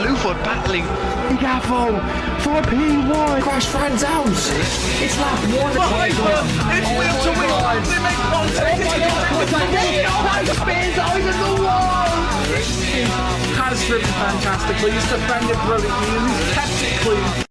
Bluefoot battling Gaffo for P1. Crash Fran's out. It's lap 1. It's wheel to wheel. They make contact. Spins over the wall. Has driven fantastically. He's defended brilliantly and he's kept it clean.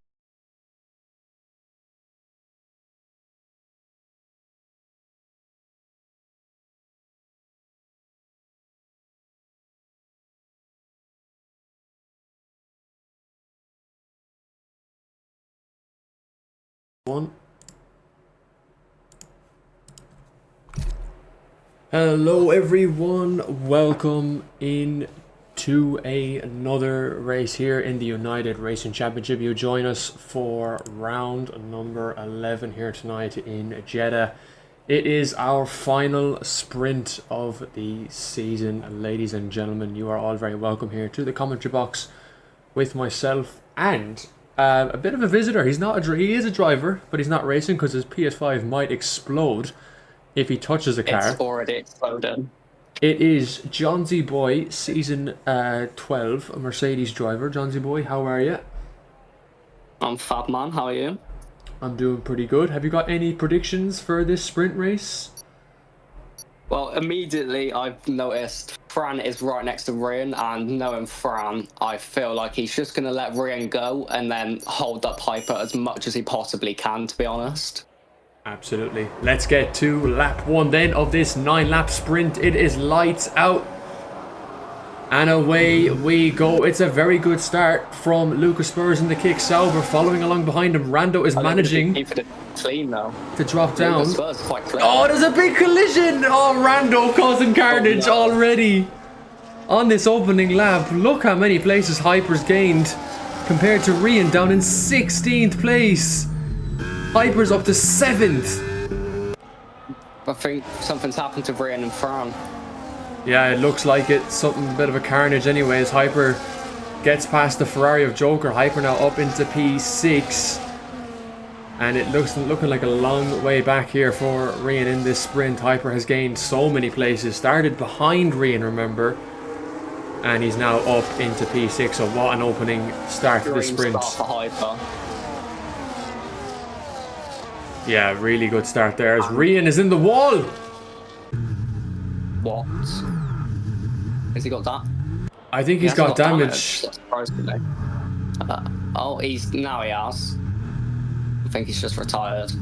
Hello everyone, welcome in to another race here in the United Racing Championship. You join us for round number 11 here tonight in Jeddah. It is our final sprint of the season. Ladies and gentlemen, you are all very welcome here to the commentary box with myself and a bit of a visitor. He is a driver, but he's not racing because his PS5 might explode if he touches a car. It's already exploded. It is Johnsy Boy, season 12, a Mercedes driver. Johnsy Boy, how are you? I'm fab, man. How are you? I'm doing pretty good. Have you got any predictions for this sprint race? Well, immediately I've noticed Fran is right next to Ryan, and knowing Fran, I feel like he's just going to let Ryan go and then hold up Hyper as much as he possibly can, to be honest. Absolutely. Let's get to lap 1 then of this 9-lap sprint. It is lights out. And away we go. It's a very good start from Lucas Spurs in the kick. Sauber following along behind him. Rando is managing clean though to drop down. Spurs quite clean. Oh, there's a big collision. Oh, Rando causing carnage already on this opening lap. Look how many places Hyper's gained compared to Rian down in 16th place. Hyper's up to 7th. I think something's happened to Ryan and Fran. Yeah, it looks like it. Something, a bit of a carnage anyways. Hyper gets past the Ferrari of Joker. Hyper now up into P6. And it looking like a long way back here for Rian in this sprint. Hyper has gained so many places. Started behind Rian, remember. And he's now up into P6. So what an opening start to this sprint. Start for Hyper. Yeah, really good start there as Rian is in the wall. What? Has he got that? I think he's got damage. Surprisingly. Oh, he has. I think he's just retired.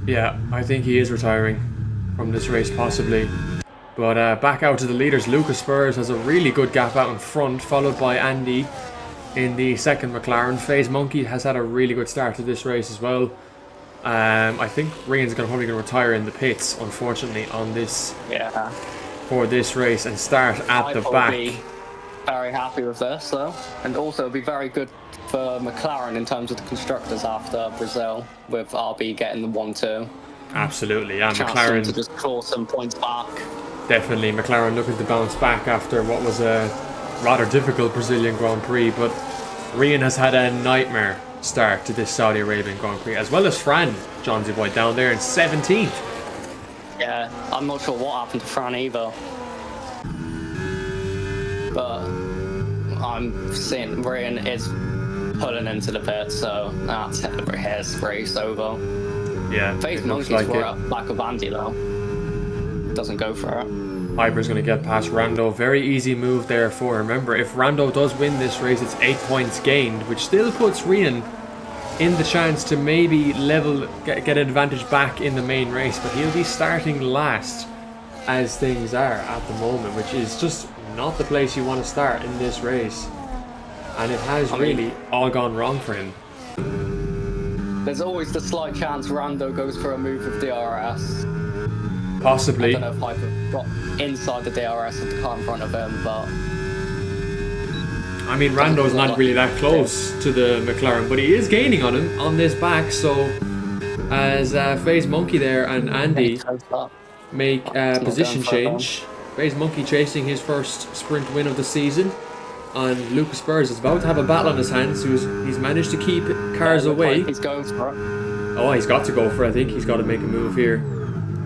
Yeah, I think he is retiring from this race possibly. But back out to the leaders. Lucas Spurs has a really good gap out in front, followed by Andy in the second McLaren. FaZe Monkey has had a really good start to this race as well. I think Rian's probably going to retire in the pits, unfortunately, on this for this race and start at the back. Be very happy with this, though, and also it'll be very good for McLaren in terms of the constructors after Brazil, with RB getting the 1-2. Absolutely, yeah. Chance McLaren to just claw some points back. Definitely, McLaren looking to bounce back after what was a rather difficult Brazilian Grand Prix, but Rian has had a nightmare start to this Saudi Arabian Grand Prix, as well as Fran, Johnsy Boy, down there in 17th. Yeah, I'm not sure what happened to Fran either. But I'm seeing Rian is pulling into the pit, so that's his race over. Yeah, FaZe Monkey's like right up back of Andy though. Doesn't go for it. Hyper's going to get past Rando. Very easy move there for him. Remember, if Rando does win this race, it's 8 points gained, which still puts Rian in the chance to maybe get an advantage back in the main race, but he'll be starting last as things are at the moment, which is just not the place you want to start in this race. And it has really all gone wrong for him. There's always the slight chance Rando goes for a move with DRS. Possibly. I don't know if Hyper got inside the DRS of the car in front of him, but I mean, Rando's not really that close to the McLaren, but he is gaining on him on this back. So as FaZe Monkey there and Andy make a position change. FaZe Monkey chasing his first sprint win of the season, and Lucas Spurs is about to have a battle on his hands. He's managed to keep cars away. He's going for it. Oh, he's got to go for it. I think he's got to make a move here.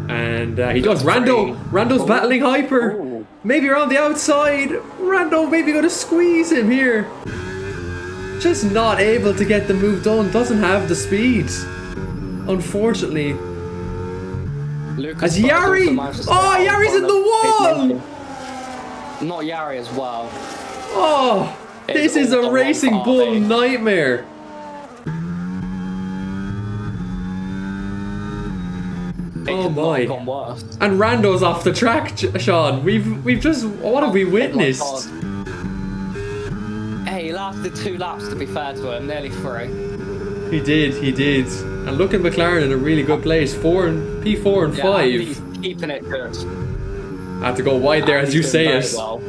And he does. Rando's battling Hyper. Ooh. Maybe around the outside. Rando maybe going to squeeze him here. just not able to get the move done. Doesn't have the speed, unfortunately. Lucas As Yari, oh, Yari's in the wall. Not Yari as well. Oh, this is a racing bull nightmare. Oh my! And Rando's off the track, Sean. We've just, what have we witnessed? Hey, he lasted 2 laps, to be fair to him, nearly 3. He did. And look at McLaren in a really good place, P4 and 5. He's keeping it good. I had to go wide there, as you say it. Well.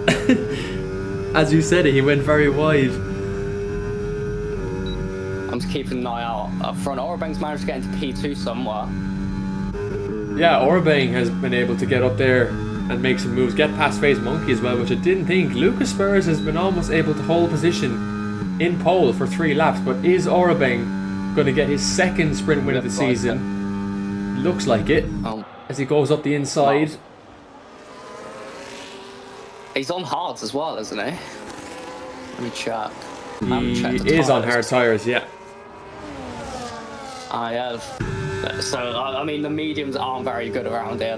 As you said it, he went very wide. I'm just keeping an eye out up front. Orbang's managed to get into P2 somewhere. Yeah, Orbang has been able to get up there and make some moves, get past FaZe Monkey as well, which I didn't think. Lucas Spurs has been almost able to hold position in pole for 3 laps, but is Orbang going to get his 2nd sprint win of the season? Looks like it, as he goes up the inside. Wow. He's on hards as well, isn't he? Let me check. He is on hard tyres, yeah. I have. So, I mean, the mediums aren't very good around here.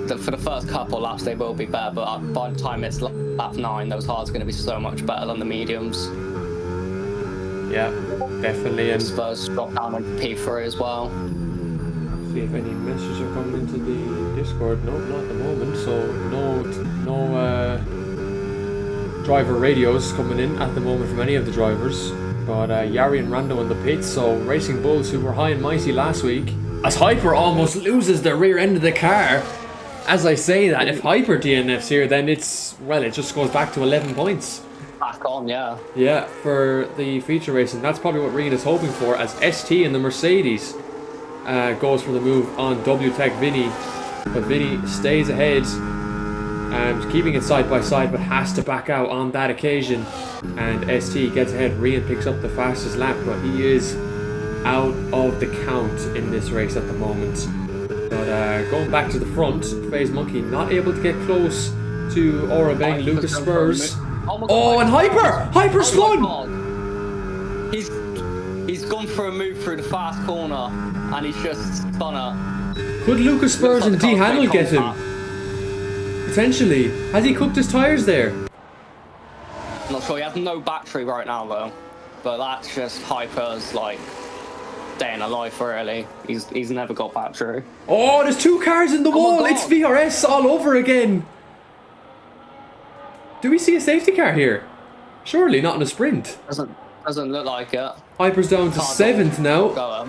For the first couple laps, they will be better, but by the time it's lap 9, those hards are going to be so much better than the mediums. Yeah, definitely. And Spurs drop down on P3 as well. See if any messages are coming into the Discord. No, not at the moment. So no driver radios coming in at the moment from any of the drivers. But Yari and Rando in the pits. So Racing Bulls, who were high and mighty last week, as Hyper almost loses the rear end of the car. As I say that, if Hyper DNFs here, then it just goes back to 11 points. Back on, yeah. Yeah, for the feature racing. That's probably what Reed is hoping for, as ST in the Mercedes goes for the move on WTech Vinny. But Vinny stays ahead, keeping it side by side, but has to back out on that occasion. And ST gets ahead. Rian picks up the fastest lap, but he is out of the count in this race at the moment. But going back to the front, FaZe Monkey not able to get close to Orbang, Lucas Spurs. Oh, and Hyper's spun! He's gone for a move through the fast corner, and he's just spun her. Could Lucas Spurs and D Handel get him? Potentially. Has he cooked his tyres there? I'm not sure. He has no battery right now, though. But that's just Hyper's, like, day in a life, really. He's never got battery. Oh, there's 2 cars in the wall. It's VRS all over again. Do we see a safety car here? Surely not in a sprint. Doesn't look like it. Hyper's down to 7th now.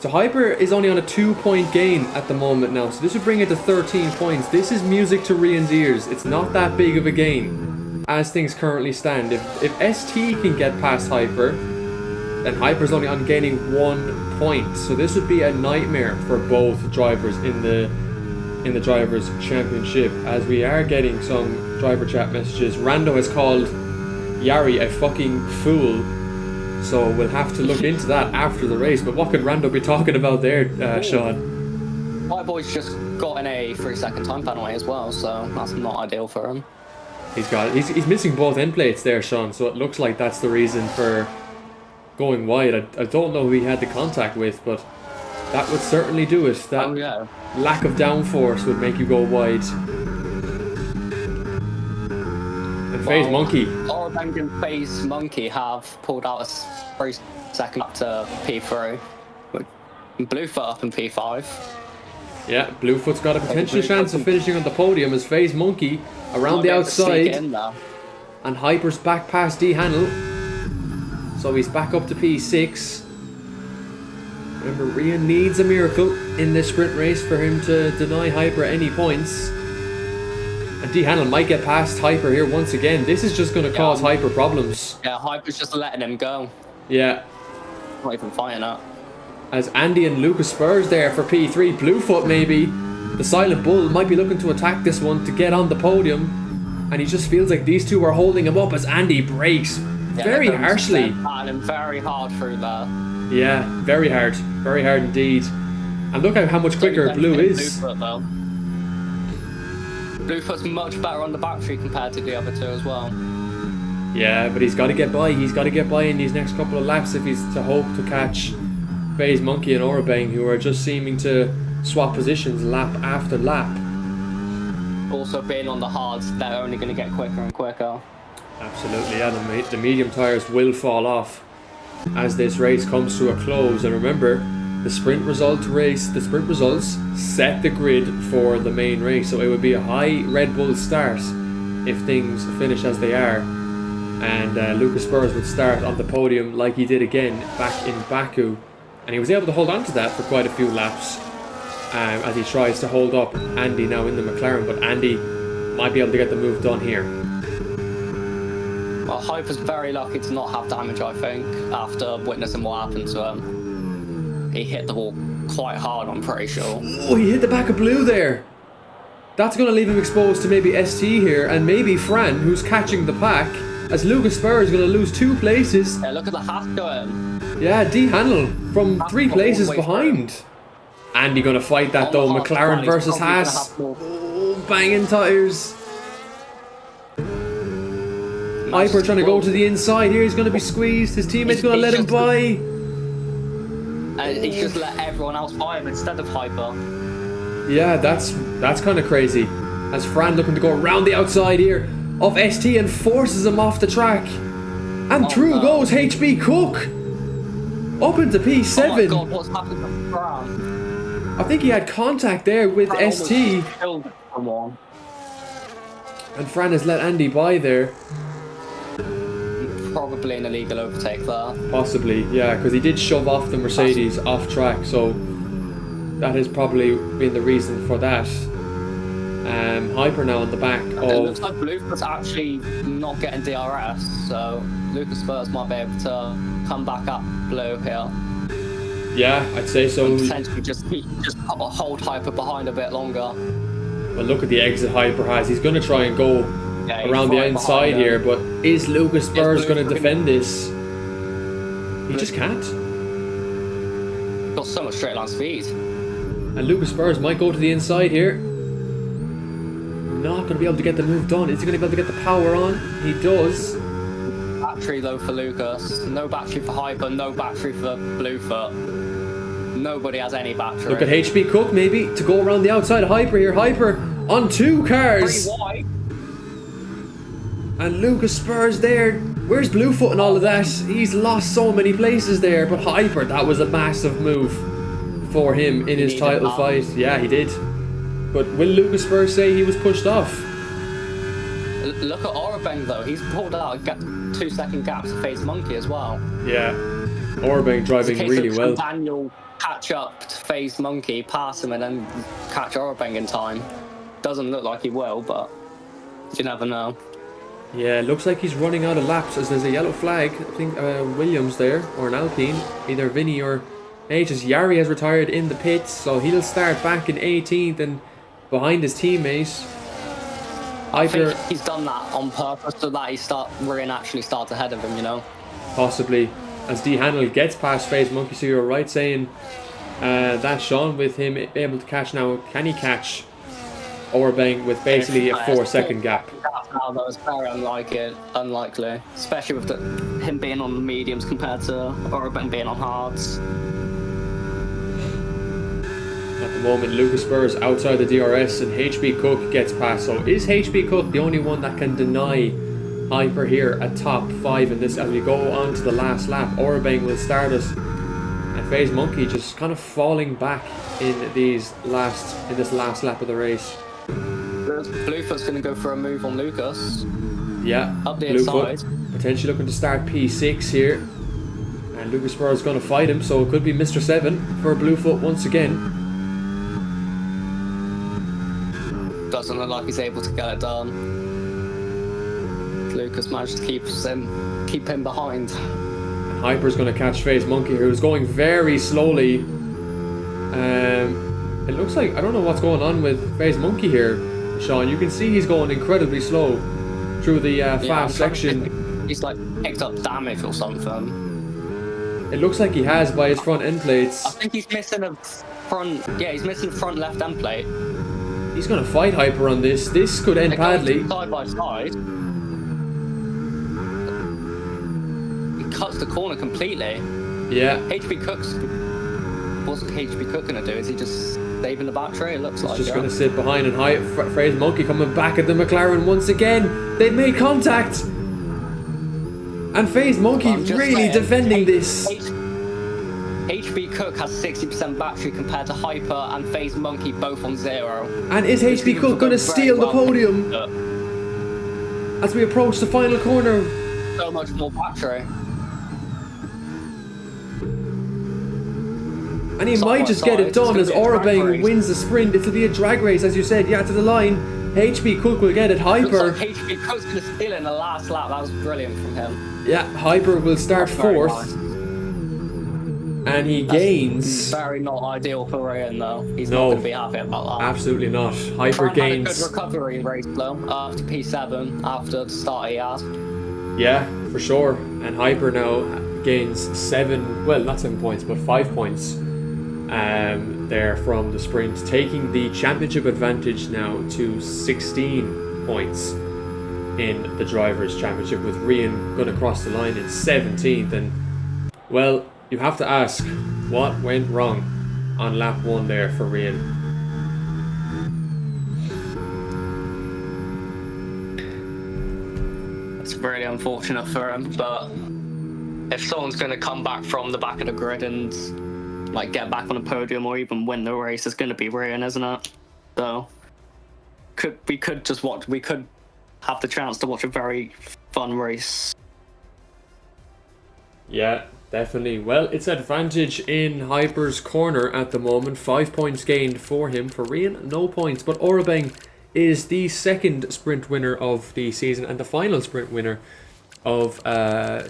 So Hyper is only on a 2-point gain at the moment now. So this would bring it to 13 points. This is music to Rian's ears. It's not that big of a gain as things currently stand. If ST can get past Hyper, then Hyper's only on gaining 1 point. So this would be a nightmare for both drivers in the Drivers' Championship, as we are getting some driver chat messages. Rando has called Yari a fucking fool, so we'll have to look into that after the race. But what could Rando be talking about there, Sean? My boy's just gotten a 3-second time penalty as well, so that's not ideal for him. He's missing both end plates there, Sean, so it looks like that's the reason for going wide. I don't know who he had the contact with, but that would certainly do it. That lack of downforce would make you go wide. And FaZe Monkey. Orbang and FaZe Monkey have pulled out a 3-second up to P3. Bluefoot up in P5. Yeah, Bluefoot's got a potential chance of finishing on the podium as FaZe Monkey around the outside. And Hyper's back past D Handel. So he's back up to P6. Remember, Rian needs a miracle in this sprint race for him to deny Hyper any points. And D Handel might get past Hyper here once again. This is just going to cause Hyper problems. Yeah, Hyper's just letting him go. Yeah. Not even fighting it. As Andy and Lucas Spurs there for P3. Bluefoot maybe. The Silent Bull might be looking to attack this one to get on the podium. And he just feels like these two are holding him up as Andy brakes very harshly. And very hard through there. Yeah, very hard. Very hard indeed. And look at how much quicker Blue is. Bluefoot, though. Bluefoot's much better on the battery compared to the other two as well. Yeah, but he's got to get by. He's got to get by in these next couple of laps if he's to hope to catch FaZe Monkey and Orabang, who are just seeming to swap positions lap after lap. Also, being on the hards, they're only going to get quicker and quicker. Absolutely, yeah. The medium tyres will fall off as this race comes to a close. And remember, the sprint results set the grid for the main race. So it would be a high Red Bull start if things finish as they are. And Lucas Spurs would start on the podium like he did again back in Baku. And he was able to hold on to that for quite a few laps as he tries to hold up Andy now in the McLaren. But Andy might be able to get the move done here. Well, Hyper's very lucky to not have damage, I think, after witnessing what happened to him. He hit the wall quite hard, I'm pretty sure. Oh, he hit the back of Blue there. That's going to leave him exposed to maybe ST here and maybe Fran, who's catching the pack, as Lucas Spur is going to lose 2 places. Yeah, look at the hat going. Yeah, D Handel from 3 places behind. Andy going to fight that though. McLaren versus Haas. Oh, banging tyres. Hyper trying to go to the inside here. He's going to be squeezed. His teammate's going to let him by. And he's just let everyone else by him instead of Hyper. Yeah, that's kind of crazy. As Fran looking to go around the outside here of ST and forces him off the track. And through goes HB Cook. Up into P7. Oh my god, what's happened to Fran? I think he had contact there with Fran ST. Killed someone. And Fran has let Andy by there. Probably an illegal overtake there. Possibly, yeah, because he did shove off the Mercedes off track, so that has probably been the reason for that. Hyper now on the back of... It looks like Bluefoot's actually not getting DRS, so Lucas Spurs might be able to come back up Blue here. Yeah, I'd say so. And potentially just hold Hyper behind a bit longer. Well, look at the exit Hyper has. He's going to try and go around the inside here, but is Lucas Spurs going to defend this? He just can't. Got so much straight line speed. And Lucas Spurs might go to the inside here. Not going to be able to get the move done. Is he going to be able to get the power on? He does. Battery though for Lucas. No battery for Hyper, no battery for Bluefoot. Nobody has any battery. Look at HB Cook maybe to go around the outside of Hyper here. Hyper on 2 cars. 3 wide. And Lucas Spurs there. Where's Bluefoot and all of that? He's lost so many places there. But Hyper, that was a massive move for him in his title fight. Yeah, he did. But will Lucas Spurs say he was pushed off? Look at Orabang though. He's pulled out a 2-second gap to FaZe Monkey as well. Yeah. Orabang driving really well. Daniel catch up to FaZe Monkey, pass him, and then catch Orabang in time. Doesn't look like he will, but you never know. Yeah, looks like he's running out of laps as there's a yellow flag. I think Williams there, or an Alpine, either Vinny or H. As Yari has retired in the pits, so he'll start back in 18th and behind his teammates. I think he's done that on purpose so that Ryan actually starts ahead of him, you know? Possibly. As D Handel gets past FaZe Monkey, so you're right saying that, Sean, with him able to catch now. Can he catch Orabang with basically a 4-second gap? Now, that was very unlikely, especially with him being on the mediums compared to Orabang being on hards. At the moment, Lucas Spurs outside the DRS and HB Cook gets past. So is HB Cook the only one that can deny Hyper here at top 5 in this as we go on to the last lap? Orabang will start us, and FaZe Monkey just kind of falling back in this last lap of the race. Bluefoot's going to go for a move on Lucas. Yeah, up the inside. Potentially looking to start P6 here. And Lucas Spurs is going to fight him, so it could be Mr. 7 for Bluefoot once again. Doesn't look like he's able to get it done. Lucas managed to keep him behind. Hyper's going to catch FaZe Monkey, who's going very slowly. It looks like, I don't know what's going on with FaZe Monkey here, Sean. You can see he's going incredibly slow through the fast section. He's like picked up damage or something. It looks like he has by his front end plates. I think he's missing a front. Yeah, he's missing front left end plate. He's going to fight Hyper on this. This could end badly. Side by side. cuts the corner completely. Yeah. HB Cook's... What's HB Cook going to do? Is he just saving the battery? It looks like. He's just going to sit behind and hide. Fraser Monkey coming back at the McLaren once again. They've made contact. And FaZe Monkey really defending this. HB Cook has 60% battery compared to Hyper and FaZe Monkey both on 0. And is HB Cook going to steal the podium as we approach the final corner? So much more battery. And he might just get it done as R11 wins the sprint. It'll be a drag race, as you said. Yeah, to the line. HB Cook will get it. Hyper. Looks like HB Cook's going to steal it in the last lap. That was brilliant from him. Yeah, Hyper will start fourth. And he gains. Very not ideal for Ryan, though. He's not going to be happy about that. Absolutely not. Hyper gains. Had a good recovery race, though, after P7, after the start he had. Yeah, for sure. And Hyper now gains 7, well, not 7 points, but 5 points there from the sprint, taking the championship advantage now to 16 points in the Drivers' Championship, with Rian going to cross the line in 17th. And, well, you have to ask, what went wrong on lap 1 there for Rian? It's really unfortunate for him, but if someone's going to come back from the back of the grid and like get back on the podium or even win the race, it's going to be Rian, isn't it? So we could have the chance to watch a very fun race. Yeah, definitely. Well, it's advantage in Hyper's corner at the moment. 5 points gained for him. For Rian, no points. But Orabeng is the second sprint winner of the season and the final sprint winner of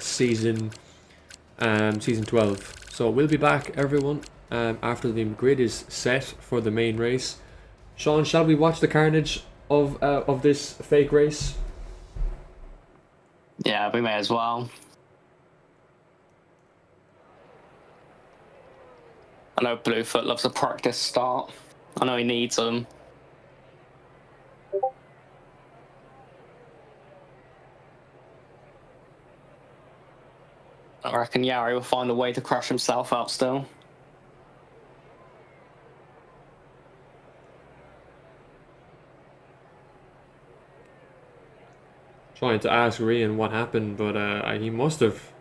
season 12. So we'll be back, everyone, after the grid is set for the main race. Sean, shall we watch the carnage of this fake race? Yeah, we may as well. I know Bluefoot loves a practice start. I know he needs them. I reckon Yari will find a way to crash himself out still. Trying to ask Rian what happened, but he must have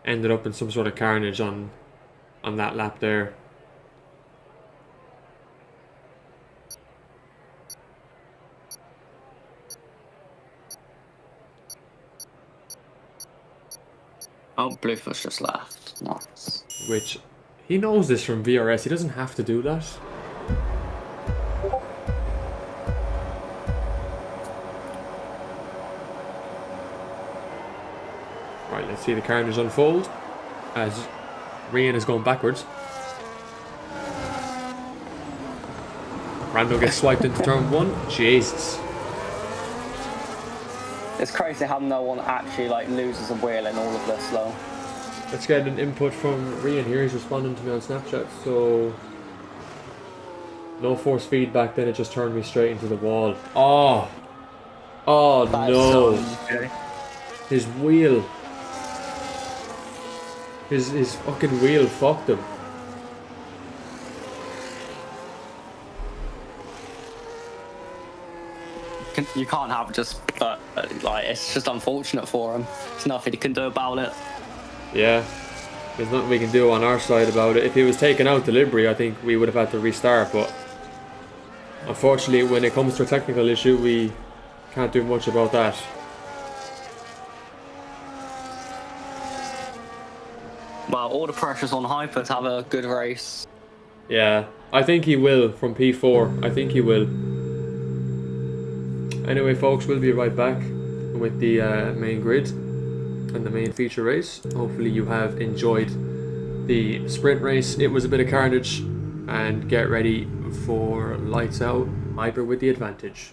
ended up in some sort of carnage on that lap there. Oh, Bluefoot's just left. Nice. Which, he knows this from VRS. He doesn't have to do that. Right, let's see the carnage unfold as Rian is going backwards. Rando gets swiped into turn 1. Jesus. It's crazy how no one actually loses a wheel in all of this though. Let's get an input from Rian here. He's responding to me on Snapchat. So no force feedback, then it just turned me straight into the wall. Oh no. His wheel. His fucking wheel fucked him. You can't have just, it's just unfortunate for him. There's nothing he can do about it. Yeah, there's nothing we can do on our side about it. If he was taken out deliberately, I think we would have had to restart, but unfortunately when it comes to a technical issue, we can't do much about that. Well, all the pressure's on Hyper to have a good race. Yeah, I think he will from P4. I think he will. Anyway, folks, we'll be right back with the main grid and the main feature race. Hopefully you have enjoyed the sprint race. It was a bit of carnage, and get ready for lights out. Hyper with the advantage.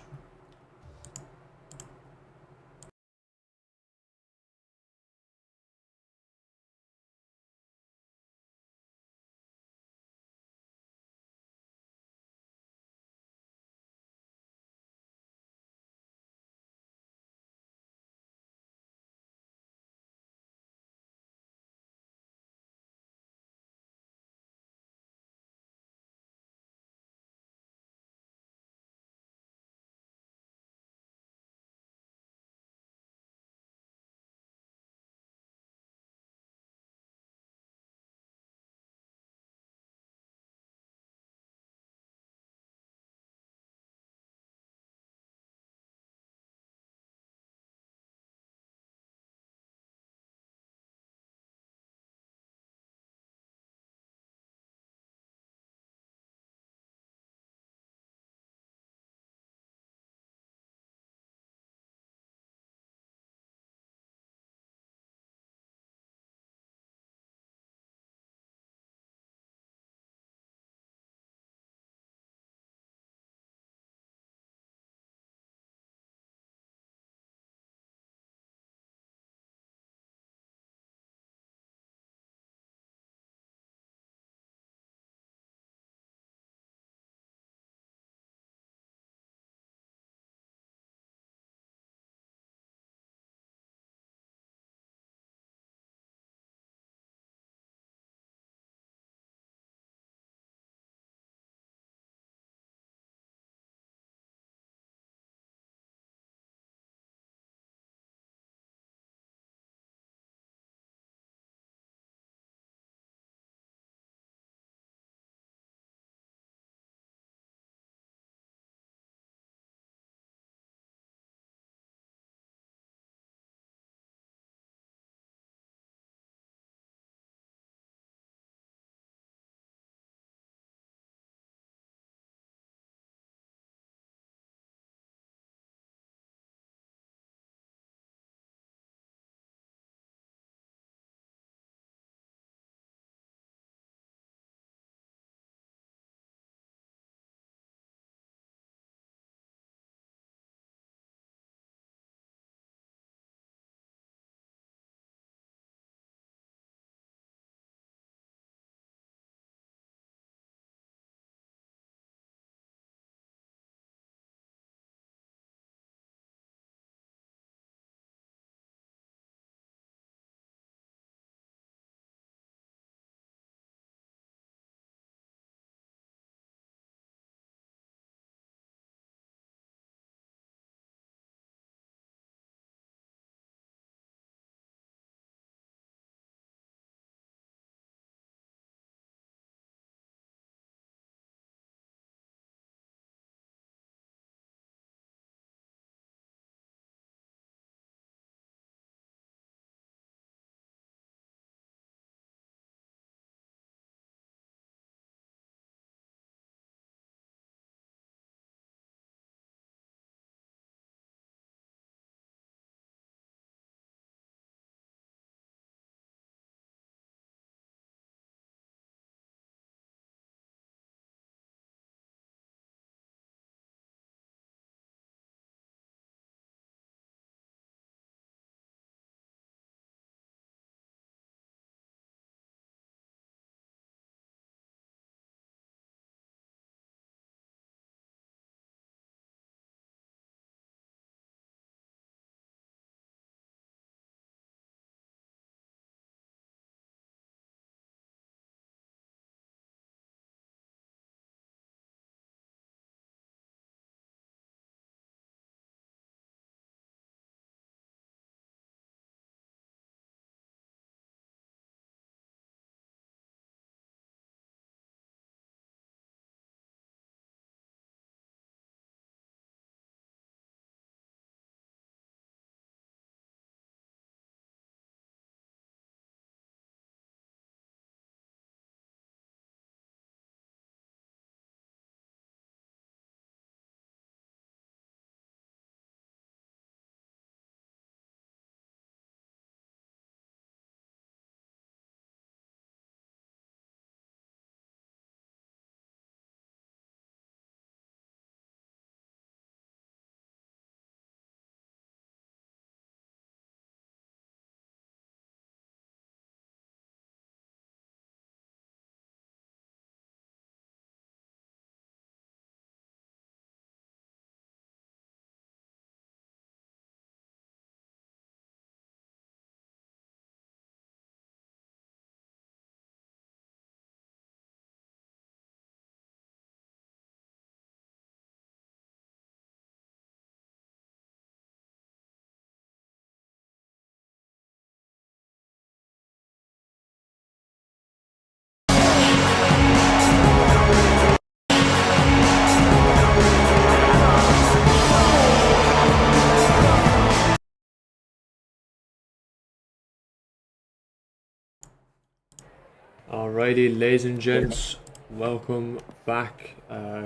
Alrighty, ladies and gents, welcome back.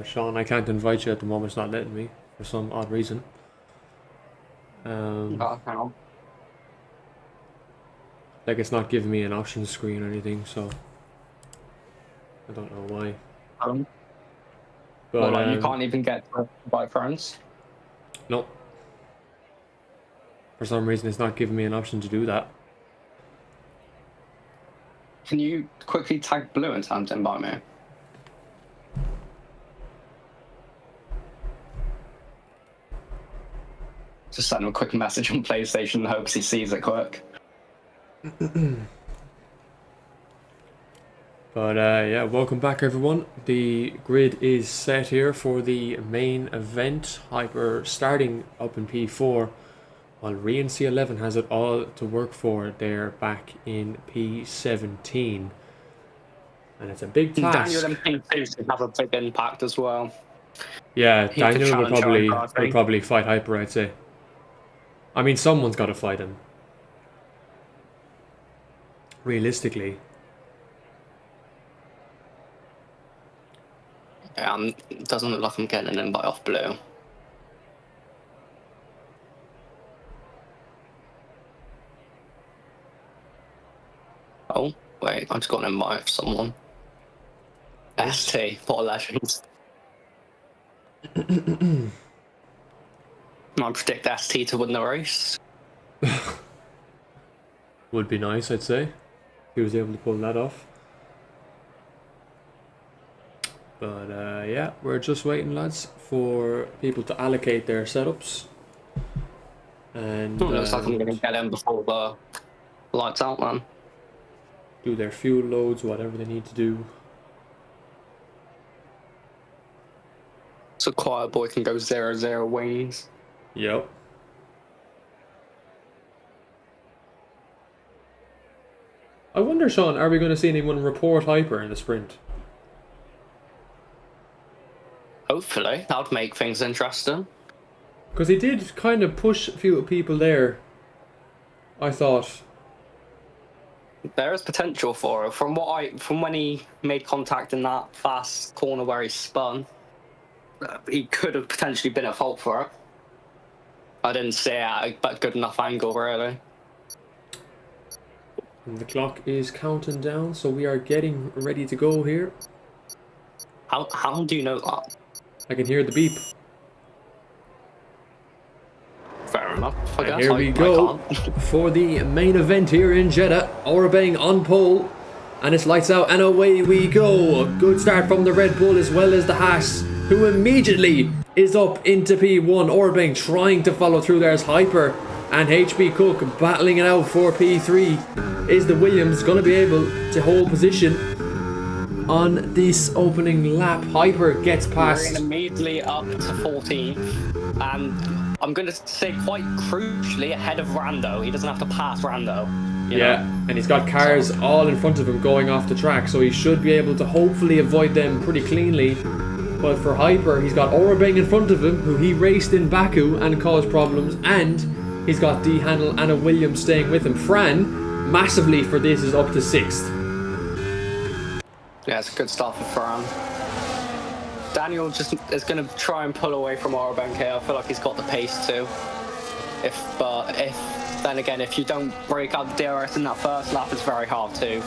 Sean, I can't invite you at the moment, it's not letting me for some odd reason. Hang on. Like it's not giving me an options screen or anything, so I don't know why. But Well, you can't even get to invite friends. nope. For some reason, it's not giving me an option to do that. Can you quickly tag Blue and tell him to invite me? Just send him a quick message on PlayStation and hopes he sees it quick. But yeah, welcome back everyone. The grid is set here for the main event. Hyper starting up in P4, while Rian 11 has it all to work for there back in P17. And it's a big task. Daniel and P2 should have a big impact as well. Yeah, He Daniel could will probably fight Hyper, I'd say. I mean, someone's got to fight him. Realistically. Yeah, it doesn't look like I'm getting an invite off Blue. Oh, wait, I just got an invite for someone. ST, what a legend. I predict ST to win the race. Would be nice, I'd say. If he was able to pull that off. But yeah, we're just waiting, lads, for people to allocate their setups. And Looks like I'm going to get in before the lights out, man. do their fuel loads, whatever they need to do. So Quiet Boy can go 0-0 wings. Yep. I wonder, Sean, are we going to see anyone report Hyper in the sprint? Hopefully, that would make things interesting. Because he did kind of push a few people there, I thought. There is potential for it. From when he made contact in that fast corner where he spun, he could have potentially been at fault for it. I didn't see it at a good enough angle, really. And the clock is counting down, so we are getting ready to go here. How do you know that? I can hear the beep. Fair enough. And here we go for the main event here in Jeddah. Orbang on pole, and it's lights out, and away we go. A good start from the Red Bull as well as the Haas, who immediately is up into P1. Orbang trying to follow through. There's Hyper and HB Cook battling it out for P3. Is the Williams going to be able to hold position on this opening lap? Hyper gets past. We're immediately up to 14th, and I'm going to say quite crucially ahead of Rando. He doesn't have to pass Rando. You know? And he's got cars all in front of him going off the track, so he should be able to hopefully avoid them pretty cleanly. But for Hyper, he's got Orbang in front of him, who he raced in Baku and caused problems, and he's got D Handel and a Williams staying with him. Fran, massively for this, is up to 6th. Yeah, it's a good start for Fran. Daniel just is going to try and pull away from Orbang here. I feel like he's got the pace too. Then again, if you don't break out the DRS in that first lap, it's very hard to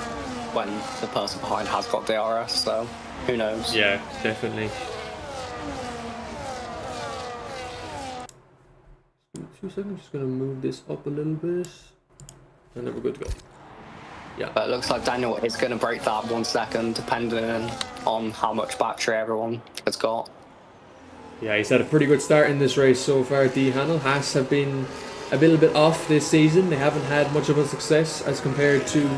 when the person behind has got DRS, so who knows? Yeah, definitely. 2 seconds, just going to move this up a little bit, and then we're good to go. Yeah. But it looks like Daniel is going to break that 1 second, depending on how much battery everyone has got. Yeah, he's had a pretty good start in this race so far. D Handel, Haas have been a little bit off this season. They haven't had much of a success as compared to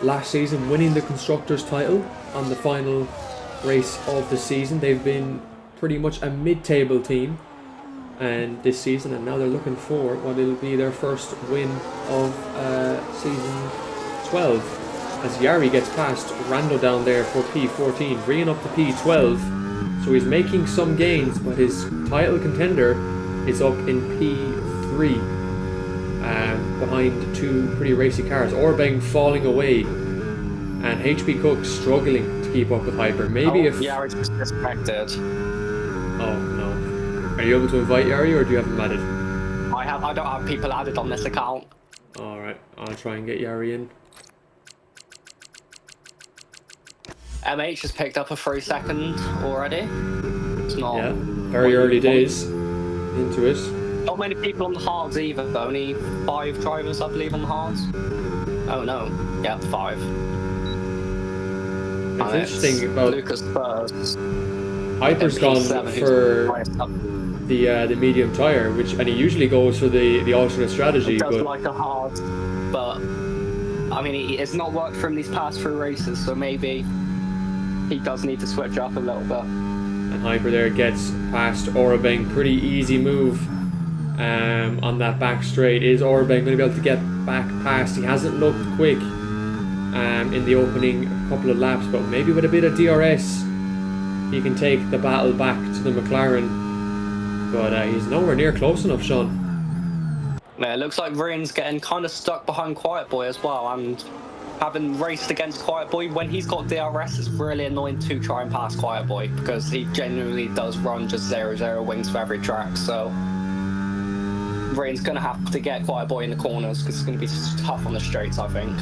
last season, winning the Constructors' title on the final race of the season. They've been pretty much a mid-table team and this season, and now they're looking for what will be their first win of season 12. As Yari gets past Rando down there for P14, Rian up to P12. So he's making some gains, but his title contender is up in P3. Behind 2 pretty racy cars. Orbang falling away. And and HB Cook struggling to keep up with Hyper. Maybe if... Yari just disconnected. Oh, no. Are you able to invite Yari, or do you have him added? I don't have people added on this account. Alright, I'll try and get Yari in. MH has picked up a 3-second already. It's not... Yeah, very early days into it. Not many people on the hards either, though. Only 5 drivers, I believe, on the hards. Oh, no. Yeah, 5. It's interesting about... Lucas Spurs. Hyper's gone for the medium tire, and he usually goes for the alternate strategy. He does but like a hard, but I mean, it's not worked for him these past 3 races, so maybe he does need to switch up a little bit. And Hyper there gets past Orabeng. Pretty easy move on that back straight. Is Orabeng going to be able to get back past? He hasn't looked quick in the opening couple of laps, but maybe with a bit of DRS he can take the battle back to the McLaren. But he's nowhere near close enough, Sean. Yeah, it looks like Rian's getting kind of stuck behind Quiet Boy as well, and having raced against Quiet Boy, when he's got DRS, it's really annoying to try and pass Quiet Boy, because he genuinely does run just 0-0 wings for every track, so Rian's going to have to get Quiet Boy in the corners, because it's going to be tough on the straights, I think.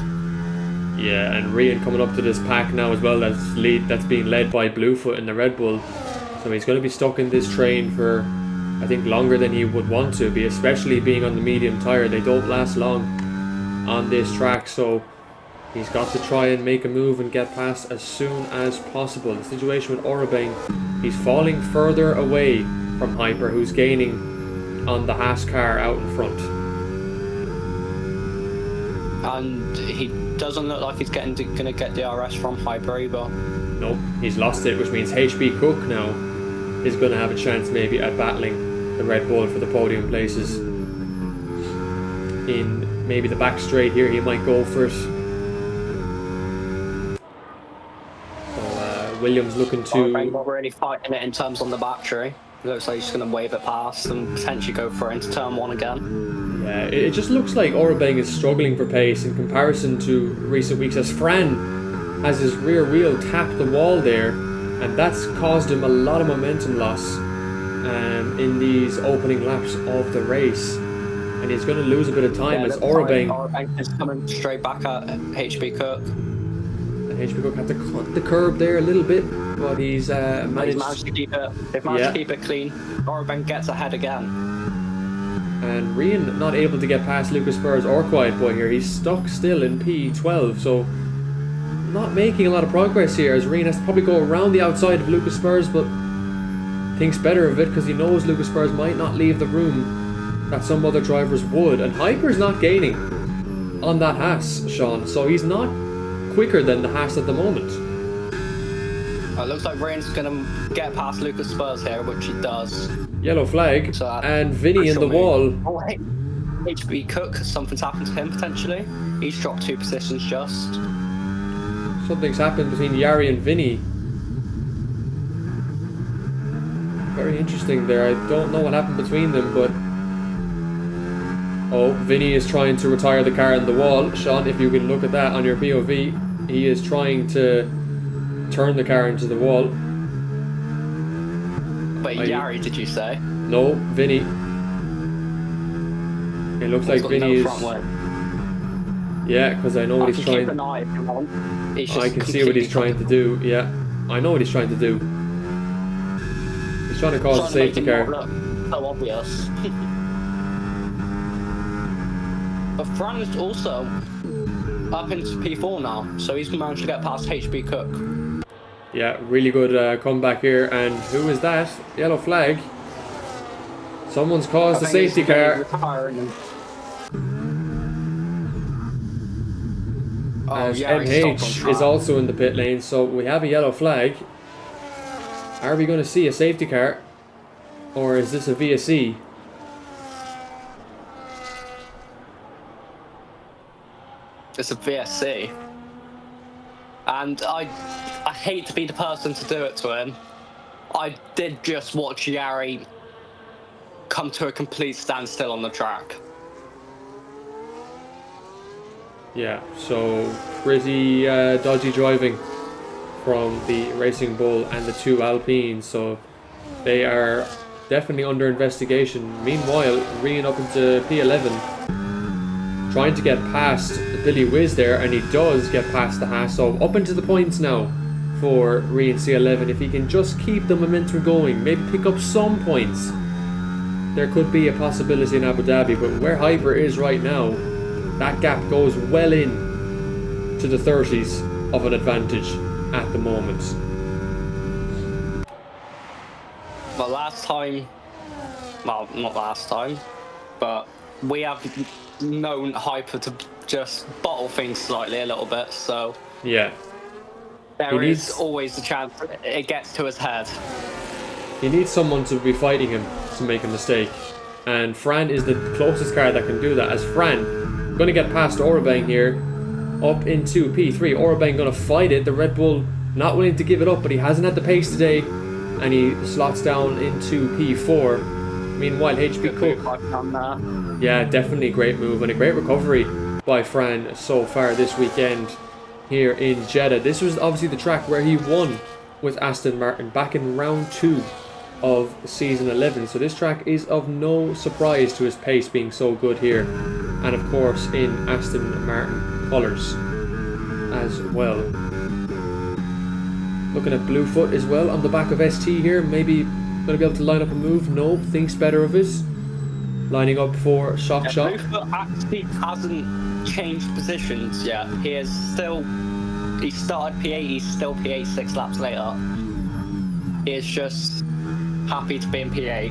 Yeah, and Rian coming up to this pack now as well, that's being led by Bluefoot in the Red Bull, so he's going to be stuck in this train for, I think, longer than he would want to be, especially being on the medium tire. They don't last long on this track, so he's got to try and make a move and get past as soon as possible. The situation with Orabeng, he's falling further away from Hyper, who's gaining on the Haas car out in front. And he doesn't look like he's going to get DRS from Hyper either. Nope, he's lost it, which means HB Cook now is going to have a chance maybe at battling the Red Bull for the podium places. In maybe the back straight here, he might go for it. So Williams looking to... Not really fighting it in terms on the battery. It looks like he's just going to wave it past and potentially go for it into turn 1 again. Yeah, it just looks like Orabeng is struggling for pace in comparison to recent weeks, as Fran has his rear wheel tapped the wall there, and that's caused him a lot of momentum loss in these opening laps of the race, and he's going to lose a bit of time as Orabeng is coming straight back at HB Cook. And HB Cook had to cut the curb there a little bit, but he's managed to keep it. They've managed to keep it clean. Orabeng gets ahead again. And Rian not able to get past Lucas Spurs or Quiet Boy here. He's stuck still in P12, so not making a lot of progress here, as Rian has to probably go around the outside of Lucas Spurs, but thinks better of it because he knows Lucas Spurs might not leave the room that some other drivers would. And Hyper's not gaining on that Haas, Sean, so he's not quicker than the Haas at the moment. It looks like Rian's going to get past Lucas Spurs here, which he does. Yellow flag, So, and Vinny in the wall. Oh, hey. HB Cook, something's happened to him potentially. He's dropped 2 positions just. Something's happened between Yari and Vinny. Very interesting there. I don't know what happened between them, but... Oh, Vinny is trying to retire the car in the wall. Sean, if you can look at that on your POV, he is trying to turn the car into the wall. But Yari, did you say? No, Vinny. It looks like Vinny is... Yeah, because I know what he's trying... Keep an eye if you want. I can see what he's trying to do, yeah. I know what he's trying to do. He's trying to cause a safety car. So obvious. But Fran is also up into P4 now, so he's managed to get past HB Cook. Yeah, really good comeback here. And who is that? Yellow flag. Someone's caused a safety car. And MH is also in the pit lane, so we have a yellow flag. Are we going to see a safety car? Or is this a VSC? It's a VSC. And I hate to be the person to do it to him. I did just watch Yari come to a complete standstill on the track. Yeah, so pretty dodgy driving from the Racing Bull and the two Alpines, so they are definitely under investigation. Meanwhile, Rian up into P11, trying to get past Billy Wiz there, and he does get past the Haas, so up into the points now for Rian C11. If he can just keep the momentum going, maybe pick up some points, there could be a possibility in Abu Dhabi, but where Hyper is right now, that gap goes well in to the 30s of an advantage at the moment. Well, last time, well, not last time, but we have known Hyper to just bottle things slightly a little bit, so Yeah, there is always the chance it gets to his head. he needs someone to be fighting him to make a mistake, and Fran is the closest car that can do that, as Fran going to get past Orabang here, up into P3. Orabang going to fight it, the Red Bull not willing to give it up, but he hasn't had the pace today, and he slots down into P4. Meanwhile, HB Cook, yeah, definitely great move and a great recovery by Fran so far this weekend here in Jeddah. This was obviously the track where he won with Aston Martin back in round 2 of season 11, so this track is of no surprise to his pace being so good here, and of course in Aston Martin colours as well. Looking at Bluefoot as well on the back of ST here, maybe going to be able to line up a move. No, thinks better of it, lining up for Shock Shop. Bluefoot actually hasn't changed positions yet. He started P8, he's still P8 6 laps later. He is just happy to be in P8.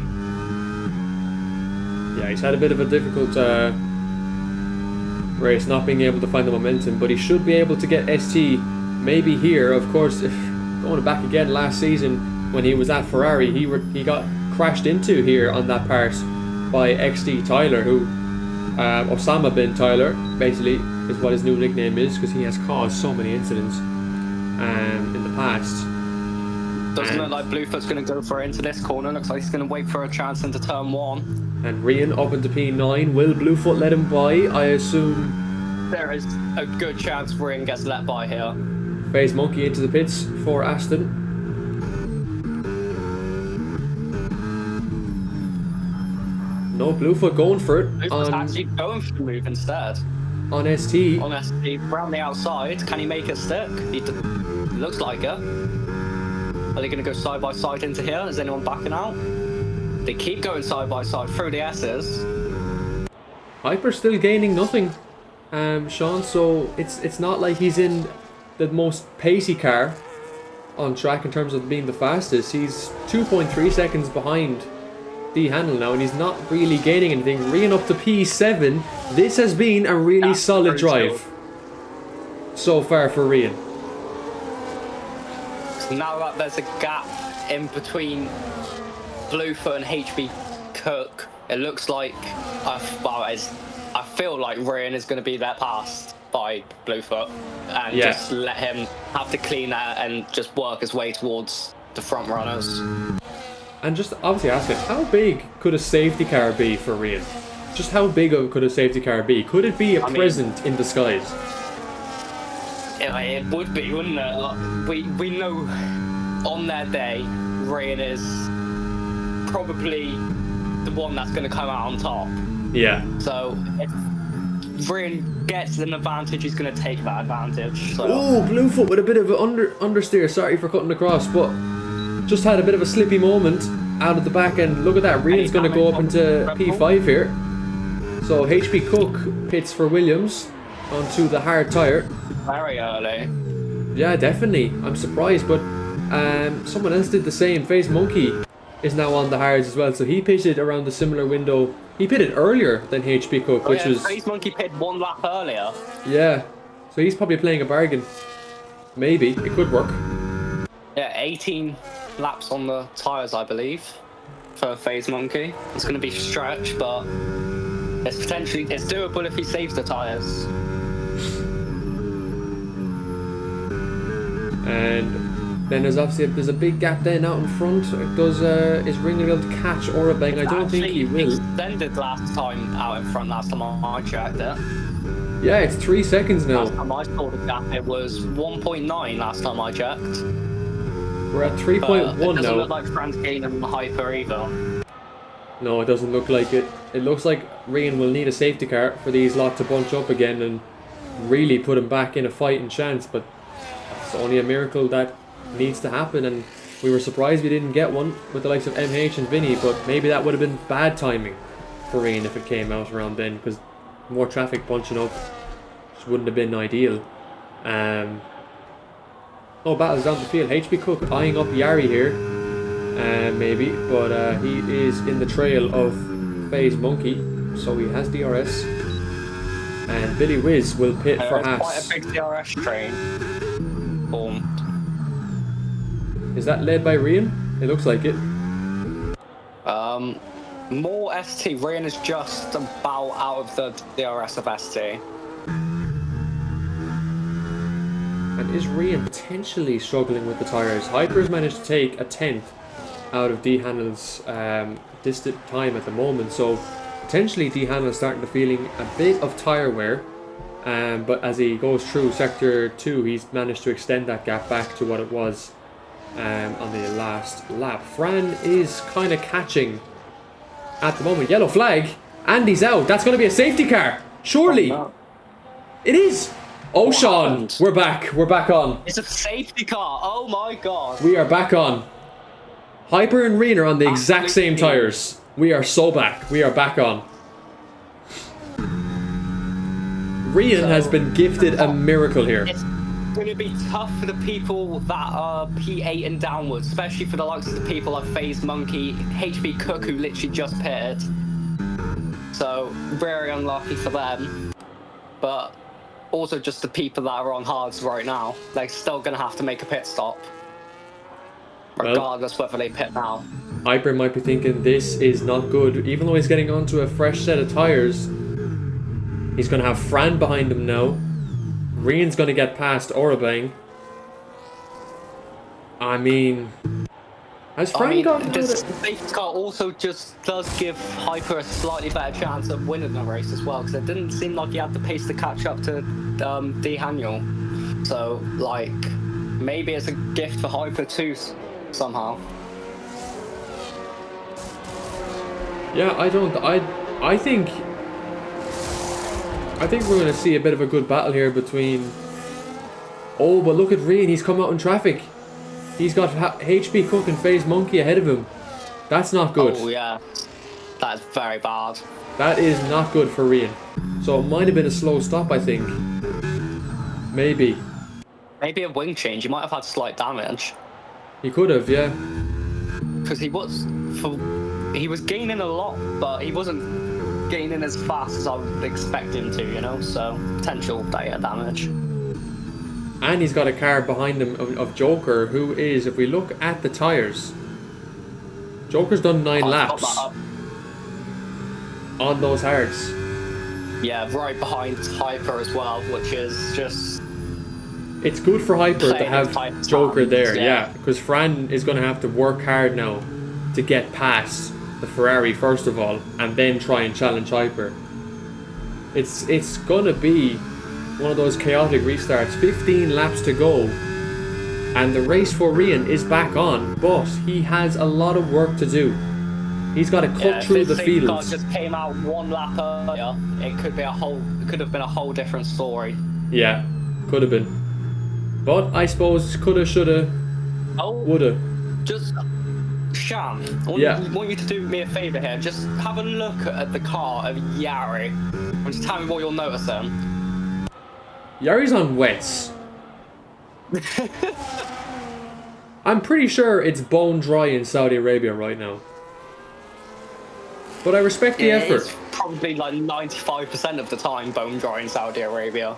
Yeah, he's had a bit of a difficult race, not being able to find the momentum, but he should be able to get ST maybe here. Of course, if going back again last season when he was at Ferrari, he got crashed into here on that part by XD Tyler, who Osama bin Tyler basically is what his new nickname is, because he has caused so many incidents in the past. Doesn't look like Bluefoot's going to go for it into this corner. Looks like he's going to wait for a chance into turn 1. And Rian up into P9. Will Bluefoot let him by? I assume there is a good chance Rian gets let by here. FaZe Monkey into the pits for Aston. No, Bluefoot going for it. Bluefoot's actually going for the move instead. On ST. On ST, round the outside. Can he make it stick? He looks like it. Are they going to go side by side into here? Is anyone backing out? They keep going side by side through the S's. Hyper still gaining nothing, Sean, so it's not like he's in the most pacey car on track in terms of being the fastest. He's 2.3 seconds behind D Handel now, and he's not really gaining anything. Rian up to P7. This has been a really solid drive so far for Rian. Now that there's a gap in between Bluefoot and HB Cook, it looks like I feel like Rian is going to be there passed by Bluefoot, and just let him have to clean that and just work his way towards the front runners. And just obviously asking, how big could a safety car be for Rian? Just how big could a safety car be? Could it be a present in disguise? It would be, wouldn't it? Like, we know on their day, Rian is probably the one that's going to come out on top. Yeah. So if Rian gets an advantage, he's going to take that advantage. So. Oh, Bluefoot with a bit of an understeer. Sorry for cutting across, but just had a bit of a slippy moment out of the back end. Look at that. Rian's going to go up into P5 here. So HB Cook pits for Williams onto the hard tyre. Very early. Yeah, definitely. I'm surprised, but someone else did the same. FaZe Monkey is now on the hards as well, so he pitted around a similar window. He pitted earlier than HB Cook, which was... FaZe Monkey pitted 1 lap earlier. Yeah, so he's probably playing a bargain. Maybe. It could work. Yeah, 18 laps on the tyres, I believe, for FaZe Monkey. It's going to be stretched, but it's doable if he saves the tyres. And then there's a big gap then out in front. Is Ring going to be able to catch Orabang? I don't think he will. Extended last time out in front, last time I checked it. Yeah, it's 3 seconds Last now. time I saw the gap, it was 1.9 last time I checked. We're at But 3.1 it doesn't now. look like Fran's gaining the hyper either. No, it doesn't look like it. It looks like Rian will need a safety car for these lot to bunch up again and really put him back in a fighting chance, but it's only a miracle that needs to happen, and we were surprised we didn't get one with the likes of MH and Vinny, but maybe that would have been bad timing for Rian if it came out around then, because more traffic bunching up just wouldn't have been ideal. Oh, battles down the field. HB Cook eyeing up Yari here, maybe, but he is in the trail of FaZe Monkey, so he has DRS. And Billy Wiz will pit for There's quite Haas. a big DRS train formed. Is that led by Rian? It looks like it. More ST. Rian is just about out of the DRS of ST. And is Rian potentially struggling with the tyres? Hyper's managed to take a 10th out of D Handel's distant time at the moment, so potentially D Handel's starting to feeling a bit of tyre wear. But as he goes through sector 2, he's managed to extend that gap back to what it was on the last lap. Fran is kind of catching at the moment. Yellow flag, and he's out. That's going to be a safety car, surely. Oh, no. It is. Oh, What Sean, happened? we're back. We're back on. It's a safety car. Oh my god. We are back on. Hyper and Rian are on the exact same Absolutely. tyres. We are so back. We are back on. Rian has been gifted a miracle here. It's going to be tough for the people that are P8 and downwards, especially for the likes of the people like FaZe Monkey, HB Cook, who literally just pitted. So, very unlucky for them. But also just the people that are on hards right now. They're still going to have to make a pit stop. Regardless whether they pit now. Hyper might be thinking this is not good. Even though he's getting onto a fresh set of tyres, he's going to have Fran behind him now. Rian's going to get past Orabang. I mean, has Fran gotten this out of... safety car also just does give Hyper a slightly better chance of winning the race as well, because it didn't seem like he had the pace to catch up to D. Haniel. So, like, maybe it's a gift for Hyper too, somehow. Yeah, I think we're going to see a bit of a good battle here between... Oh, but look at Rian, he's come out in traffic. He's got HB Cook and FaZe Monkey ahead of him. That's not good. Oh, yeah. That's very bad. That is not good for Rian. So it might have been a slow stop, I think. Maybe. Maybe a wing change. He might have had slight damage. He could have, yeah. Because he was gaining a lot, but he wasn't gaining as fast as I would expect him to, you know? So, potential damage. And he's got a car behind him of Joker, who is, if we look at the tyres, Joker's done 9 laps on those hards. Yeah, right behind Hyper as well, which is just... It's good for Hyper to Playing have his Hyper's Joker hand, there, yeah. yeah, because Fran is going to have to work hard now to get past the Ferrari first of all, and then try and challenge Hyper. It's going to be one of those chaotic restarts. 15 laps to go, and the race for Rian is back on, but he has a lot of work to do. He's got to cut through the fields. Car fields. just came out 1 lap earlier. It could have been a whole different story. Yeah, could have been. But I suppose coulda, shoulda, woulda. Just Sham, I want you to do me a favour here. Just have a look at the car of Yari and just tell me what you'll notice then. Yari's on wets. I'm pretty sure it's bone dry in Saudi Arabia right now. But I respect the effort. It's probably like 95% of the time bone dry in Saudi Arabia.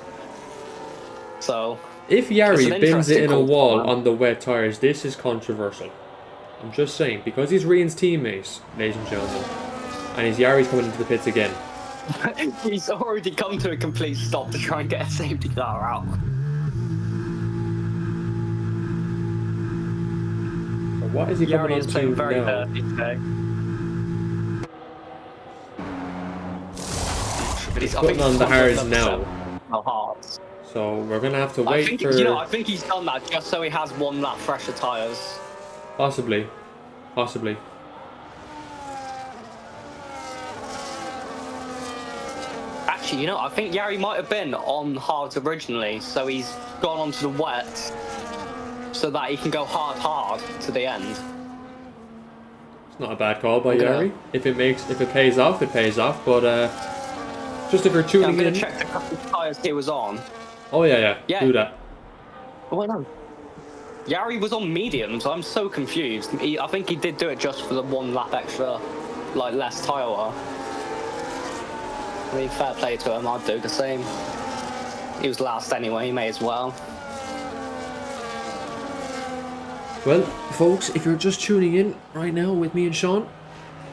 So... If Yari bins it in a wall man. on the wet tyres, this is controversial. I'm just saying, because he's Rian's teammates, ladies and gentlemen, and his Yari's coming into the pits again. He's already come to a complete stop to try and get a safety car out. So what is he Yari coming is on playing to very now? dirty today. He's putting on the hards now. go hard. So we're gonna have to I wait think, for. I think he's done that just so he has one lap fresher tyres. Possibly. Possibly. Actually, I think Yari might have been on hards originally, so he's gone onto the wet so that he can go hard to the end. It's not a bad call by Yari. If it pays off, it pays off. But just if you're tuning I'm gonna in. check the couple of tyres he was on. Oh yeah. Do that. Oh, wait, no. Yari was on mediums. I'm so confused. I think he did do it just for the one lap extra, like less tyre wear. I mean, fair play to him. I'd do the same. He was last anyway. He may as well. Well, folks, if you're just tuning in right now with me and Sean,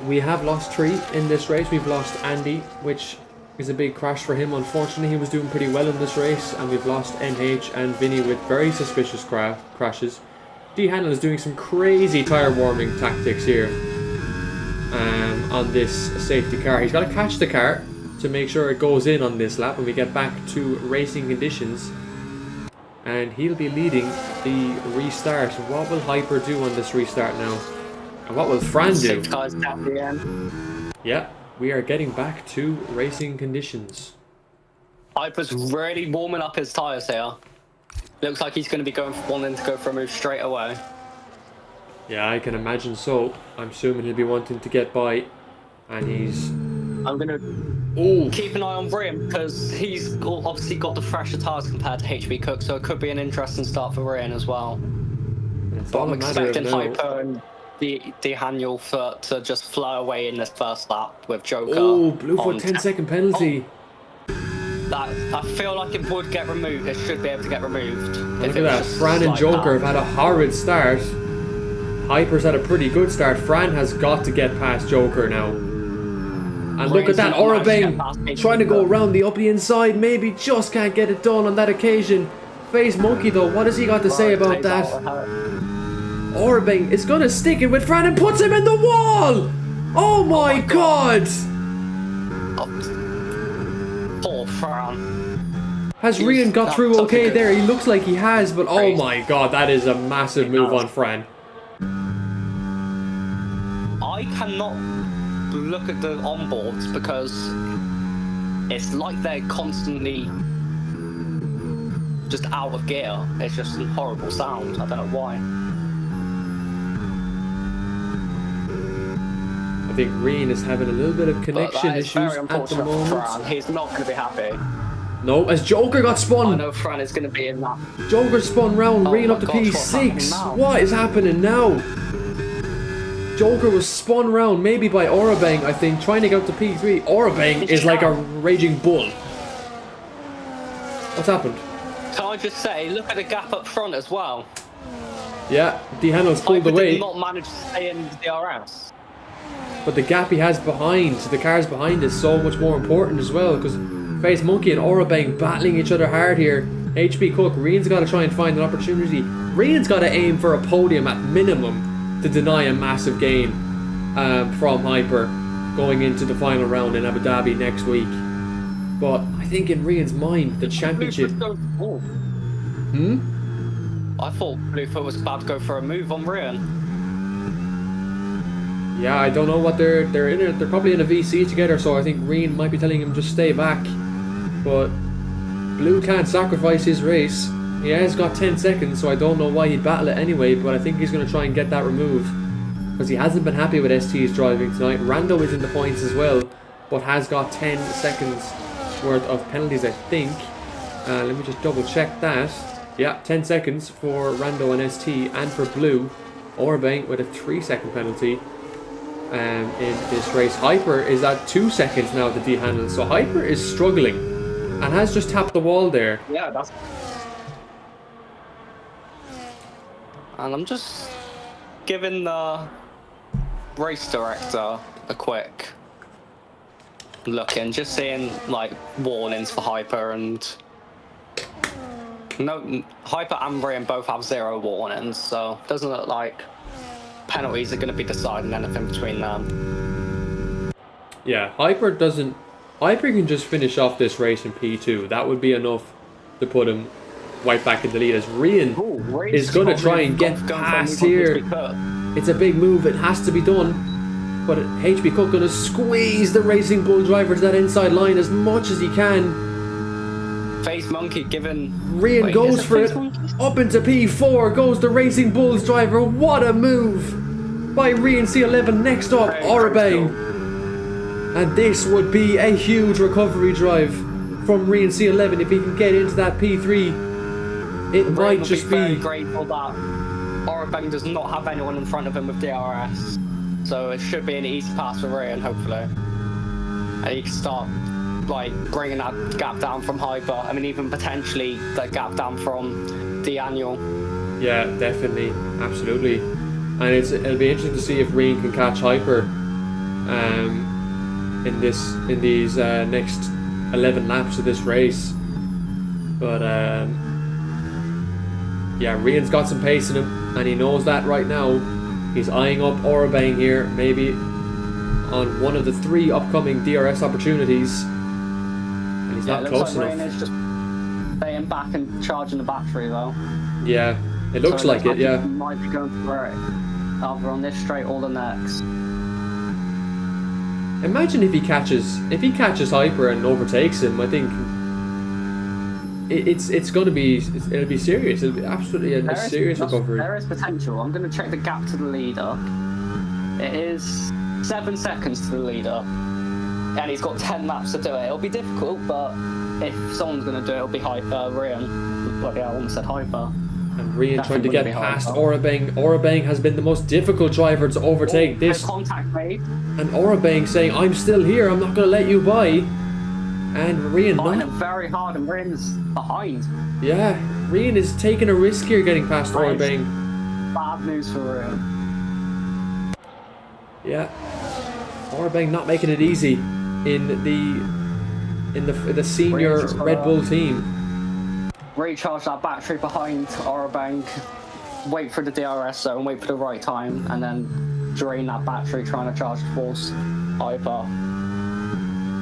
we have lost 3 in this race. We've lost Andy, which is a big crash for him. Unfortunately, he was doing pretty well in this race, and we've lost NH and Vinny with very suspicious crashes. D Handel is doing some crazy tyre warming tactics here on this safety car. He's got to catch the car to make sure it goes in on this lap when we get back to racing conditions, and he'll be leading the restart. What will Hyper do on this restart now, and what will Fran do? 6 tyres down the end. Yeah, we are getting back to racing conditions. Hyper's really warming up his tyres here. Looks like he's going to be wanting to go for a move straight away. Yeah, I can imagine so. I'm assuming he'll be wanting to get by, and he's... I'm going to keep an eye on Brian because he's obviously got the fresher tyres compared to HB Cook, so it could be an interesting start for Brian as well. But I'm expecting Hyper and Daniel to just fly away in this first lap with Joker. Oh, blue for a 10-second penalty. I feel like it would get removed. It should be able to get removed. Look at that. Fran and Joker have had a horrid start. Hyper's had a pretty good start. Fran has got to get past Joker now. And look at that, Orabang trying to go around the uppy inside. Maybe just can't get it done on that occasion. Face Monkey though, what has he got to say about that? Orabang is going to stick it with Fran and puts him in the wall! Oh my god! Poor Fran. Has Rian got through okay there? He looks like he has, but oh my god, that is a massive move on Fran. I cannot look at the onboards because it's like they're constantly just out of gear. It's just some horrible sound. I don't know why. I think Rian is having a little bit of connection issues at the moment. Fran. He's not going to be happy. No, as Joker got spun. I know Fran is going to be in that. Joker spun round, Rian up to P6. What is happening now? Joker was spun round, maybe by Orabang, I think, trying to get up to P3. Orabang is like a raging bull. What's happened? Can I just say, look at the gap up front as well. Yeah, D-Handle's pulled away. Did not manage to stay in the DRS. But the gap he has behind, so the cars behind, is so much more important as well, because Face Monkey and Orabang battling each other hard here. HB Cook, Rian's got to try and find an opportunity. Rian's got to aim for a podium at minimum to deny a massive gain from Hyper going into the final round in Abu Dhabi next week. But I think in Rian's mind, the championship... I thought Bluefoot was about to go for a move on Rian. Yeah, I don't know what they're in it. They're probably in a VC together, so I think Rian might be telling him just stay back. But Blue can't sacrifice his race. He has got 10 seconds, so I don't know why he'd battle it anyway, but I think he's going to try and get that removed. Because he hasn't been happy with ST's driving tonight. Rando is in the points as well, but has got 10 seconds worth of penalties, I think. Let me just double check that. Yeah, 10 seconds for Rando and ST, and for Blue. Orbank with a 3-second penalty in this race. Hyper is at 2 seconds now to D-Handle, so Hyper is struggling and has just tapped the wall there. Yeah, that's... And I'm just giving the race director a quick look in, just seeing like warnings for Hyper, and no, Hyper and Rian both have 0 warnings, so it doesn't look like penalties are going to be deciding anything between them. Yeah, Hyper doesn't Hyper can just finish off this race in P2. That would be enough to put him right back in the lead, as Rian is going to try and get past here. It's a big move. It has to be done. But HB Cook going to squeeze the Racing Bull driver to that inside line as much as he can. Face Monkey given... Rian goes for it. Up into P4 goes the Racing Bulls driver. What a move by Rian C11. Next up, Orabang. And this would be a huge recovery drive from Rian C11 if he can get into that P3. It might just be... very grateful that Orabang does not have anyone in front of him with DRS. So it should be an easy pass for Rian, hopefully. And he can start like bringing that gap down from Hyper. I mean, even potentially that gap down from Daniel. Yeah, definitely. Absolutely. And it'll be interesting to see if Rian can catch Hyper in these next 11 laps of this race. But yeah, Rian's got some pace in him, and he knows that right now. He's eyeing up Orabang here, maybe on one of the 3 upcoming DRS opportunities, and he's not close enough. Rian is just staying back and charging the battery though. Yeah, it looks like it. Yeah, he might be going for it either on this straight or the next. Imagine if he catches Hyper and overtakes him. I think it'll be serious. It'll be absolutely a serious recovery. There is potential. I'm going to check the gap to the leader. It is 7 seconds to the leader, and he's got 10 laps to do it. It'll be difficult, but if someone's going to do it, it'll be Rian. Bloody hell, I almost said Hyper. And Rian trying to get past Orabang. Orabang has been the most difficult driver to overtake this. Contact made. And Orabang saying, "I'm still here. I'm not going to let you by." And Rian fighting him very hard, and Rian's behind. Yeah, Rian is taking a risk here, getting past Orabang. Bad news for Rian. Yeah, Orabang not making it easy in the senior Red Bull team. Recharge that battery behind Orabang, wait for the DRS zone, wait for the right time, and then drain that battery trying to charge towards Hyper.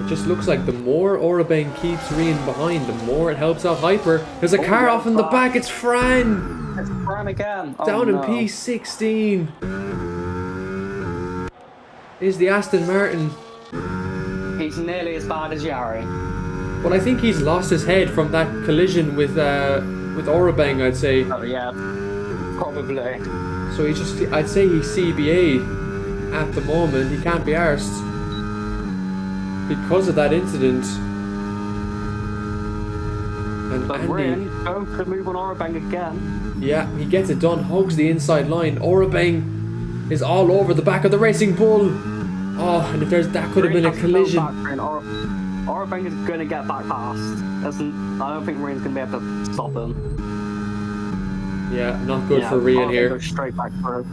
It just looks like the more Orabang keeps Rian behind, the more it helps out Hyper. There's a car off in the back. It's Fran. It's Fran again. Down in P16 is the Aston Martin. He's nearly as bad as Yari. Well, I think he's lost his head from that collision with Orabang, I'd say. Oh yeah, probably. So I'd say he's CBA at the moment. He can't be arsed because of that incident. And but Rian going for the move on Orabang again. Yeah, he gets it done, hugs the inside line. Orabang is all over the back of the Racing Bull. Oh, and if that could have been a collision. Orabang is going to get back past. I don't think Rian's going to be able to stop him. Yeah, not good for Rian here. Go straight back through.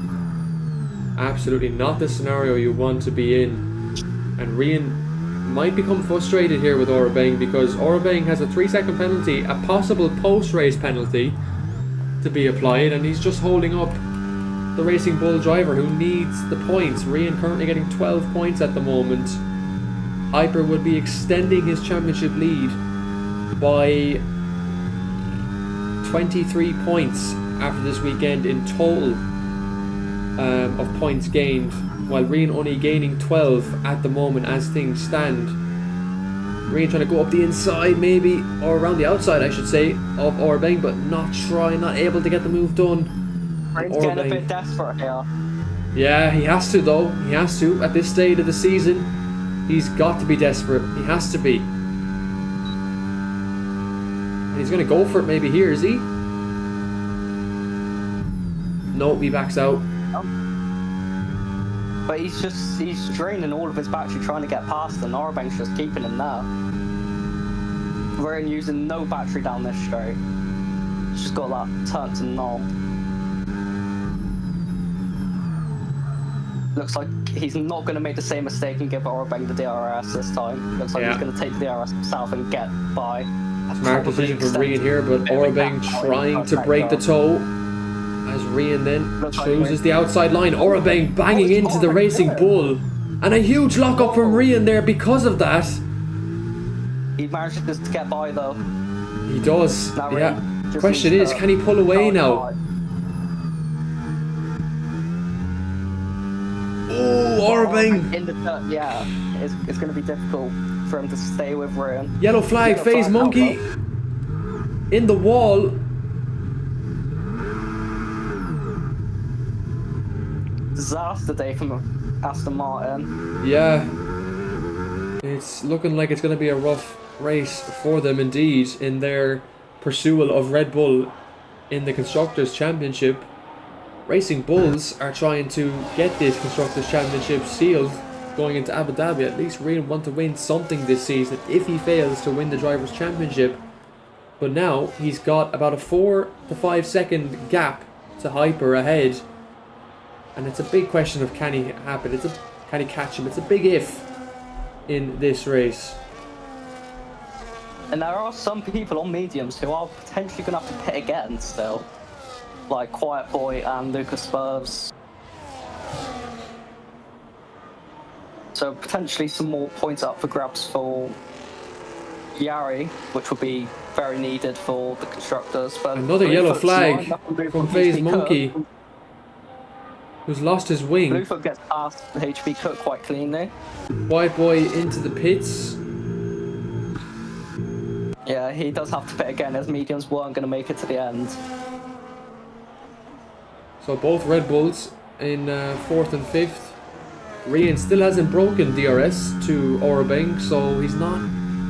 Absolutely not the scenario you want to be in. And Rian might become frustrated here with Orabang, because Orabang has a 3-second penalty, a possible post-race penalty to be applied, and he's just holding up the Racing Bull driver who needs the points. Rian currently getting 12 points at the moment. Hyper would be extending his championship lead by 23 points after this weekend in total of points gained, while Rian only gaining 12 at the moment as things stand. Rian trying to go up the inside maybe, or around the outside I should say, of Orabang, but not able to get the move done. Rian's getting a bit desperate here. Yeah, he has to though. He has to at this stage of the season. He's got to be desperate. He has to be. And he's going to go for it maybe here, is he? No, he backs out. But he's draining all of his battery trying to get past them. Orabang's just keeping him there. Rian using no battery down this straight. He's just got that turn to null. Looks like he's not going to make the same mistake and give Orabang the DRS this time. Looks like he's going to take the DRS himself and get by. Smart decision from Rian here, but Orabang trying to break the toe as Rian then chooses the outside line. Orabang banging into the Racing Bull, and a huge lock up from Rian there because of that. He manages to get by though. He does. Now Yeah. Rian just Question needs is, to can he pull away go now? hard. Oh, Orbing! In the dirt, yeah. It's going to be difficult for him to stay with Rian. Yellow flag, Yellow phase flag monkey out, in the wall. Disaster day from Aston Martin. Yeah. It's looking like it's going to be a rough race for them indeed in their pursuit of Red Bull in the Constructors' Championship. Racing Bulls are trying to get this Constructors' Championship sealed going into Abu Dhabi. At least Rean want to win something this season if he fails to win the Drivers' Championship. But now he's got about a 4 to 5 second gap to Hyper ahead. And it's a big question of can he happen? Can he catch him? It's a big if in this race. And there are some people on mediums who are potentially going to have to pit again still. Like Quiet Boy and Lucas Spurs. So potentially some more points up for grabs for Yari, which will be very needed for the constructors. But another yellow flag from from FaZe Monkey, who's lost his wing. Bluefoot gets past the HB Cook quite cleanly. White Boy into the pits. Yeah, he does have to pit again as mediums weren't going to make it to the end. So both Red Bulls in 4th and 5th. Rian still hasn't broken DRS to Orbing, so he's not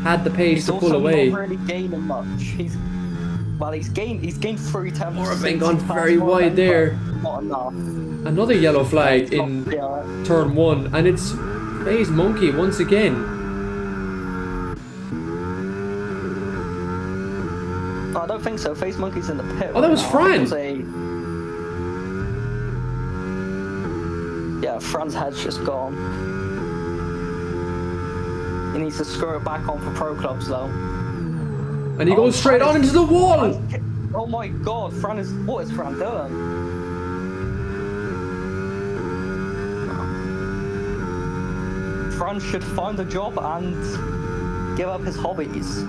had the pace to pull away. He's also not really gaining much. He's gained 3 tenths. Orbing gone very wide there. Not enough. Another yellow flag in turn 1, and it's FaZe Monkey once again. I don't think so. FaZe Monkey's in the pit. Oh, that was Fran. Yeah, Fran's head's just gone. He needs to screw it back on for pro clubs though. And he goes straight on into the wall! Oh my god, what is Fran doing? Fran should find a job and give up his hobbies.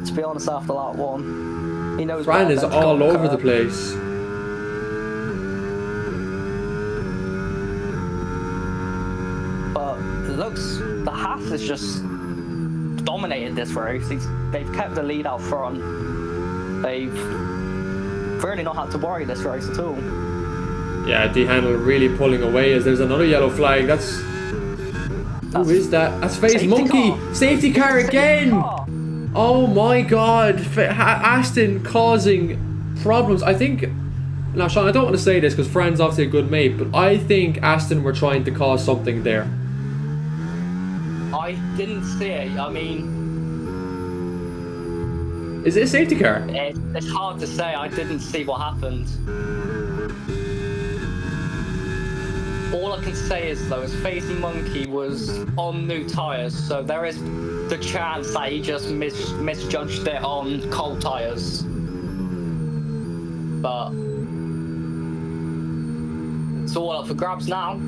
To be honest, after that one. He knows Fran is all over the place. The Haas has just dominated this race. They've kept the lead out front. They've really not had to worry this race at all. Yeah, D-Handle really pulling away as there's another yellow flag. Who is that? That's FaZe Monkey! Car. Safety car again! Oh my god. Aston causing problems. I think... Now, Sean, I don't want to say this because Fran's obviously a good mate, but I think Aston were trying to cause something there. I didn't see it. I mean... Is it a safety car? It's hard to say. I didn't see what happened. All I can say is, though, is FaZe Monkey was on new tyres, so there is the chance that he just misjudged it on cold tyres. But... it's all up for grabs now.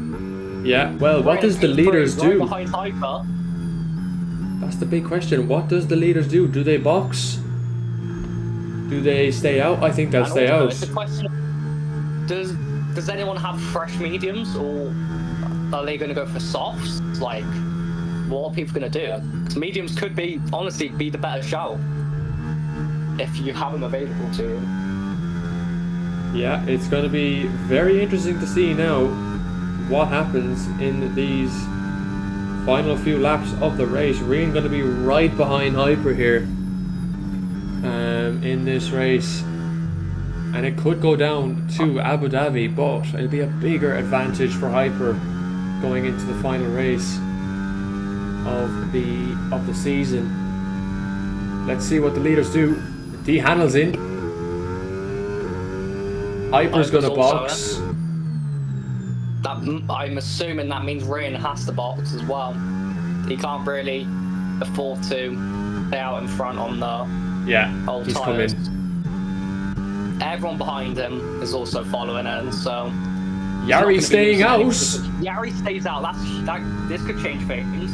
Yeah, well, what does the leaders do? Right behind Hyper. That's the big question. What does the leaders do? Do they box? Do they stay out? I think they'll stay out. It's a question of, does anyone have fresh mediums, or are they going to go for softs? Like, what are people going to do? Because mediums could honestly be the better shout if you have them available to you. Yeah, it's going to be very interesting to see now what happens in these final few laps of the race. Rian going to be right behind Hyper here in this race, and it could go down to Abu Dhabi, but it'll be a bigger advantage for Hyper going into the final race of the season. Let's see what the leaders do. D-Handle's in. Hyper's going to box. I'm assuming that means Rian has to box as well. He can't really afford to stay out in front on the old he's tyres. Coming. Everyone behind him is also following in, so... Yari staying out. Yari stays out. This could change things.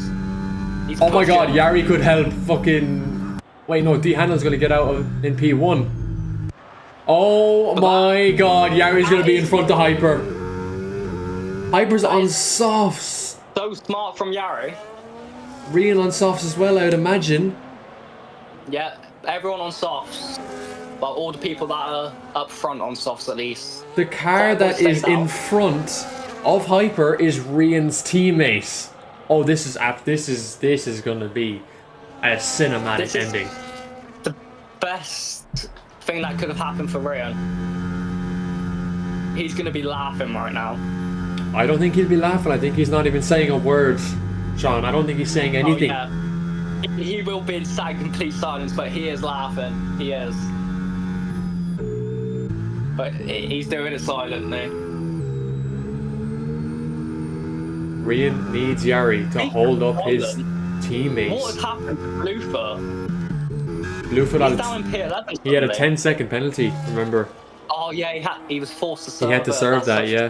He's Oh my god, pushing. Yari could help fucking... Wait, no, D. Handel's gonna get out in P1. Oh my god, Yari's gonna be in front of Hyper. Hyper's on softs. So smart from Yari. Rian on softs as well, I would imagine. Yeah, everyone on softs. But all the people that are up front on softs at least. The car that is in front of Hyper is Rian's teammate. Oh, this is gonna be a cinematic ending. The best thing that could have happened for Rian. He's gonna be laughing right now. I don't think he'll be laughing. I think he's not even saying a word, Sean. I don't think he's saying anything. Oh, yeah. He will be in complete silence, but he is laughing. He is. But he's doing it silently. Rian needs Yari to hold up his teammates. What has happened to Blufer? Blufer, He's down in P11. he had a 10-second penalty, remember? Oh yeah, he was forced to serve. He had to serve that, yeah.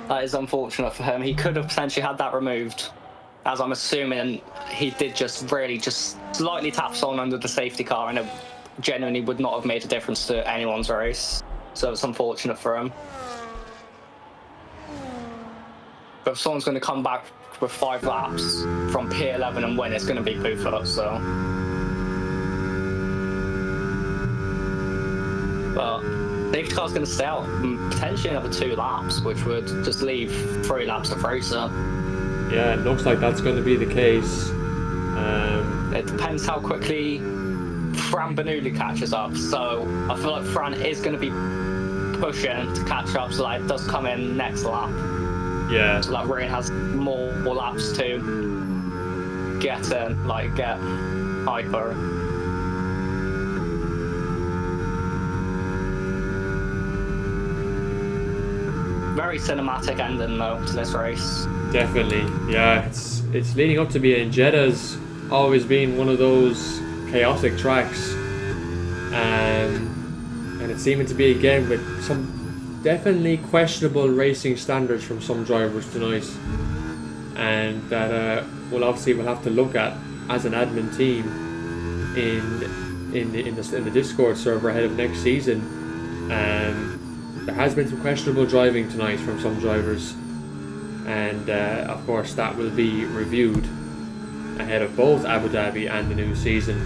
That is unfortunate for him. He could have potentially had that removed, as I'm assuming he did just slightly tap someone under the safety car, and it genuinely would not have made a difference to anyone's race. So it's unfortunate for him. But if someone's going to come back with 5 laps from P11 and win, it's going to be Blufer, so. But safety car's going to stay out potentially another 2 laps, which would just leave 3 laps to Fraser. Yeah, it looks like that's going to be the case. It depends how quickly Fran Bernoulli catches up. So I feel like Fran is going to be pushing to catch up, so that it does come in next lap. Yeah. So that Rian has more laps to get in, get Hyper. Very cinematic ending though to this race. Definitely, yeah. It's leading up to be, and Jeddah's always been one of those chaotic tracks, and it's seeming to be again with some definitely questionable racing standards from some drivers tonight, and that we'll have to look at as an admin team in the Discord server ahead of next season. There has been some questionable driving tonight from some drivers, and of course that will be reviewed ahead of both Abu Dhabi and the new season.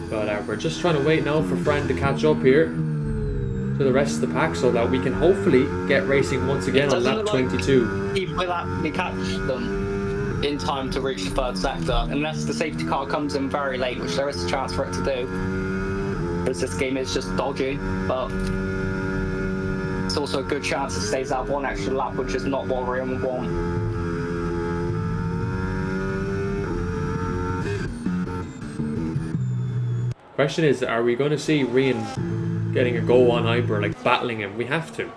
But we're just trying to wait now for Fran to catch up here to the rest of the pack, so that we can hopefully get racing once again on lap 22. He will actually catch them in time to reach the 3rd sector, unless the safety car comes in very late, which there is a chance for it to do, because this game is just dodgy. But it's also a good chance it stays out 1 extra lap, which is not what Rian would want. Question is, are we going to see Rian getting a go on Hyper, battling him? We have to.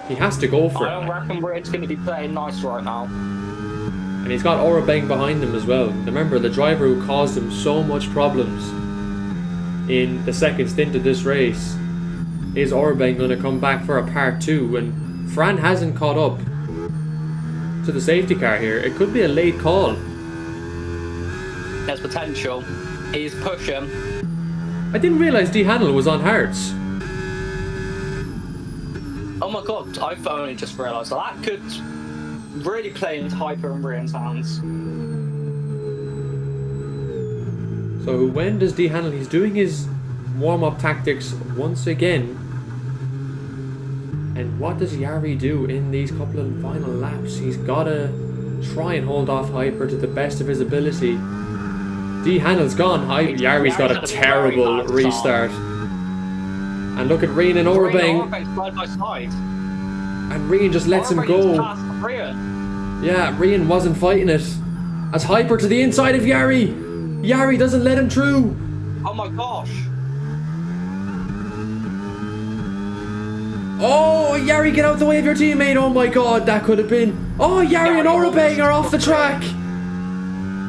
He has to go for it. I don't reckon Rian's going to be playing nice right now. And he's got Orabeng behind him as well. Remember, the driver who caused him so much problems in the second stint of this race. Is Orabeng going to come back for a part 2? And Fran hasn't caught up to the safety car here. It could be a late call. There's potential. He's pushing. I didn't realise D. Handel was on hards. Oh my god, I've only just realised that could really play into Hyper and Rian's hands. So when does D. Handel... He's doing his warm-up tactics once again. And what does Yari do in these couple of final laps? He's got to try and hold off Hyper to the best of his ability. D. Handel's gone. Yari's got a terrible restart. And look at Rian and Orabeng. Side by side. And Rian just lets him go. Yeah, Rian wasn't fighting it. As Hyper to the inside of Yari. Yari doesn't let him through. Oh my gosh. Oh, Yari, get out the way of your teammate. Oh my god, that could have been... Oh, Yari and Orabeng are off the track.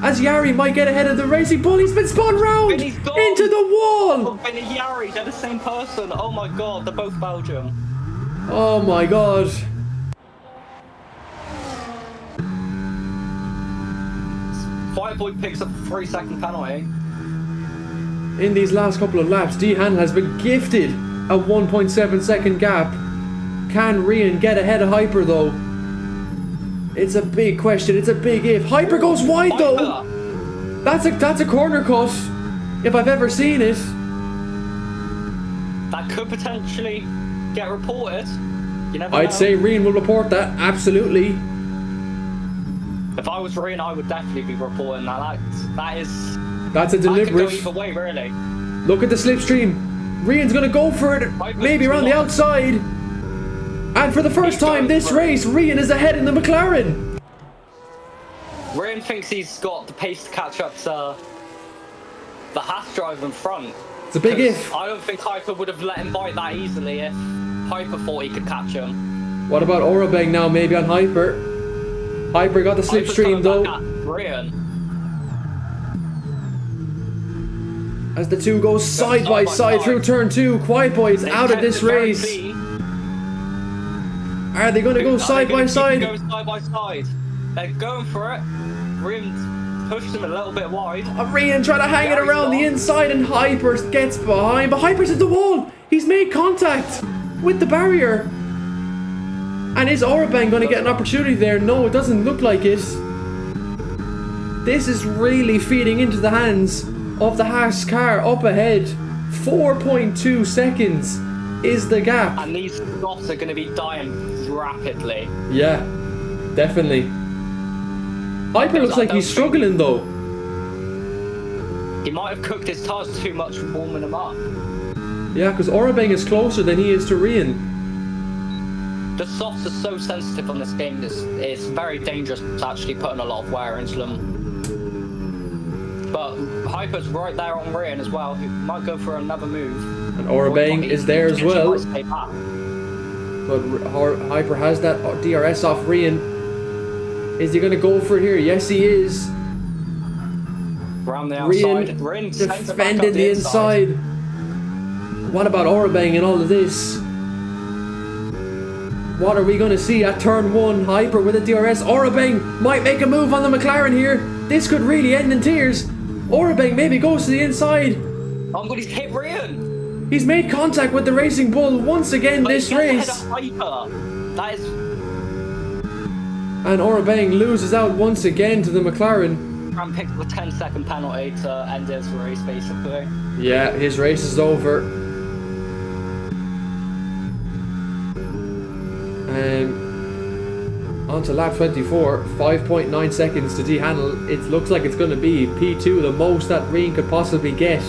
As Yari might get ahead of the racing bull. He's been spun round into the wall. Ben and Yari, they're the same person. Oh my god, they're both Belgium. Oh my god. Fireboy picks up a 3-second penalty. In these last couple of laps, Dehan has been gifted a 1.7 second gap. Can Rian get ahead of Hyper though? It's a big question, it's a big if. Hyper goes wide though! That's a corner cut, if I've ever seen it. That could potentially get reported. You never know. I'd say Rian will report that, absolutely. If I was Rian, I would definitely be reporting that. That's a deliberate. That could go either way, really. Look at the slipstream. Rian's gonna go for it, maybe around the outside. And for the first time this race, Rian is ahead in the McLaren. Rian thinks he's got the pace to catch up to the Haas driver in front. It's a big if. I don't think Hyper would have let him bite that easily if Hyper thought he could catch him. What about Orabeng now, maybe on Hyper? Hyper got the slipstream though. Rian. As the two go side by side through turn 2, Quiet Boys out of this race. Are they going to go side by side? Go side by side. They're going for it. Rian pushed him a little bit wide. Rian trying to hang it around the inside and Hyper gets behind. But Hyper's at the wall. He's made contact with the barrier. And is Orabeng going to get an opportunity there? No, it doesn't look like it. This is really feeding into the hands of the Haas car up ahead. 4.2 seconds is the gap. And these slots are going to be dying rapidly. Yeah, definitely. Hyper looks like he's struggling though. He might have cooked his tires too much warming them up. Yeah, because Orabeng is closer than he is to Rian. The softs are so sensitive on this game, it's very dangerous to actually putting a lot of wear into them. But Hyper's right there on Rian as well, who might go for another move. And Orabeng is there as well. But Hyper has that DRS off Rian. Is he going to go for it here? Yes, he is. Around the outside. Rian defending the inside. What about Orabeng in all of this? What are we going to see at turn 1? Hyper with a DRS. Orabeng might make a move on the McLaren here. This could really end in tears. Orabeng maybe goes to the inside. Oh, but he's hit Rian. He's made contact with the Racing Bull once again this race. That is... And Orabeng loses out once again to the McLaren. Fran picked up a 10-second penalty to end his race, basically. Yeah, his race is over. On to lap 24, 5.9 seconds to D-handle. It looks like it's going to be P2, the most that Rian could possibly get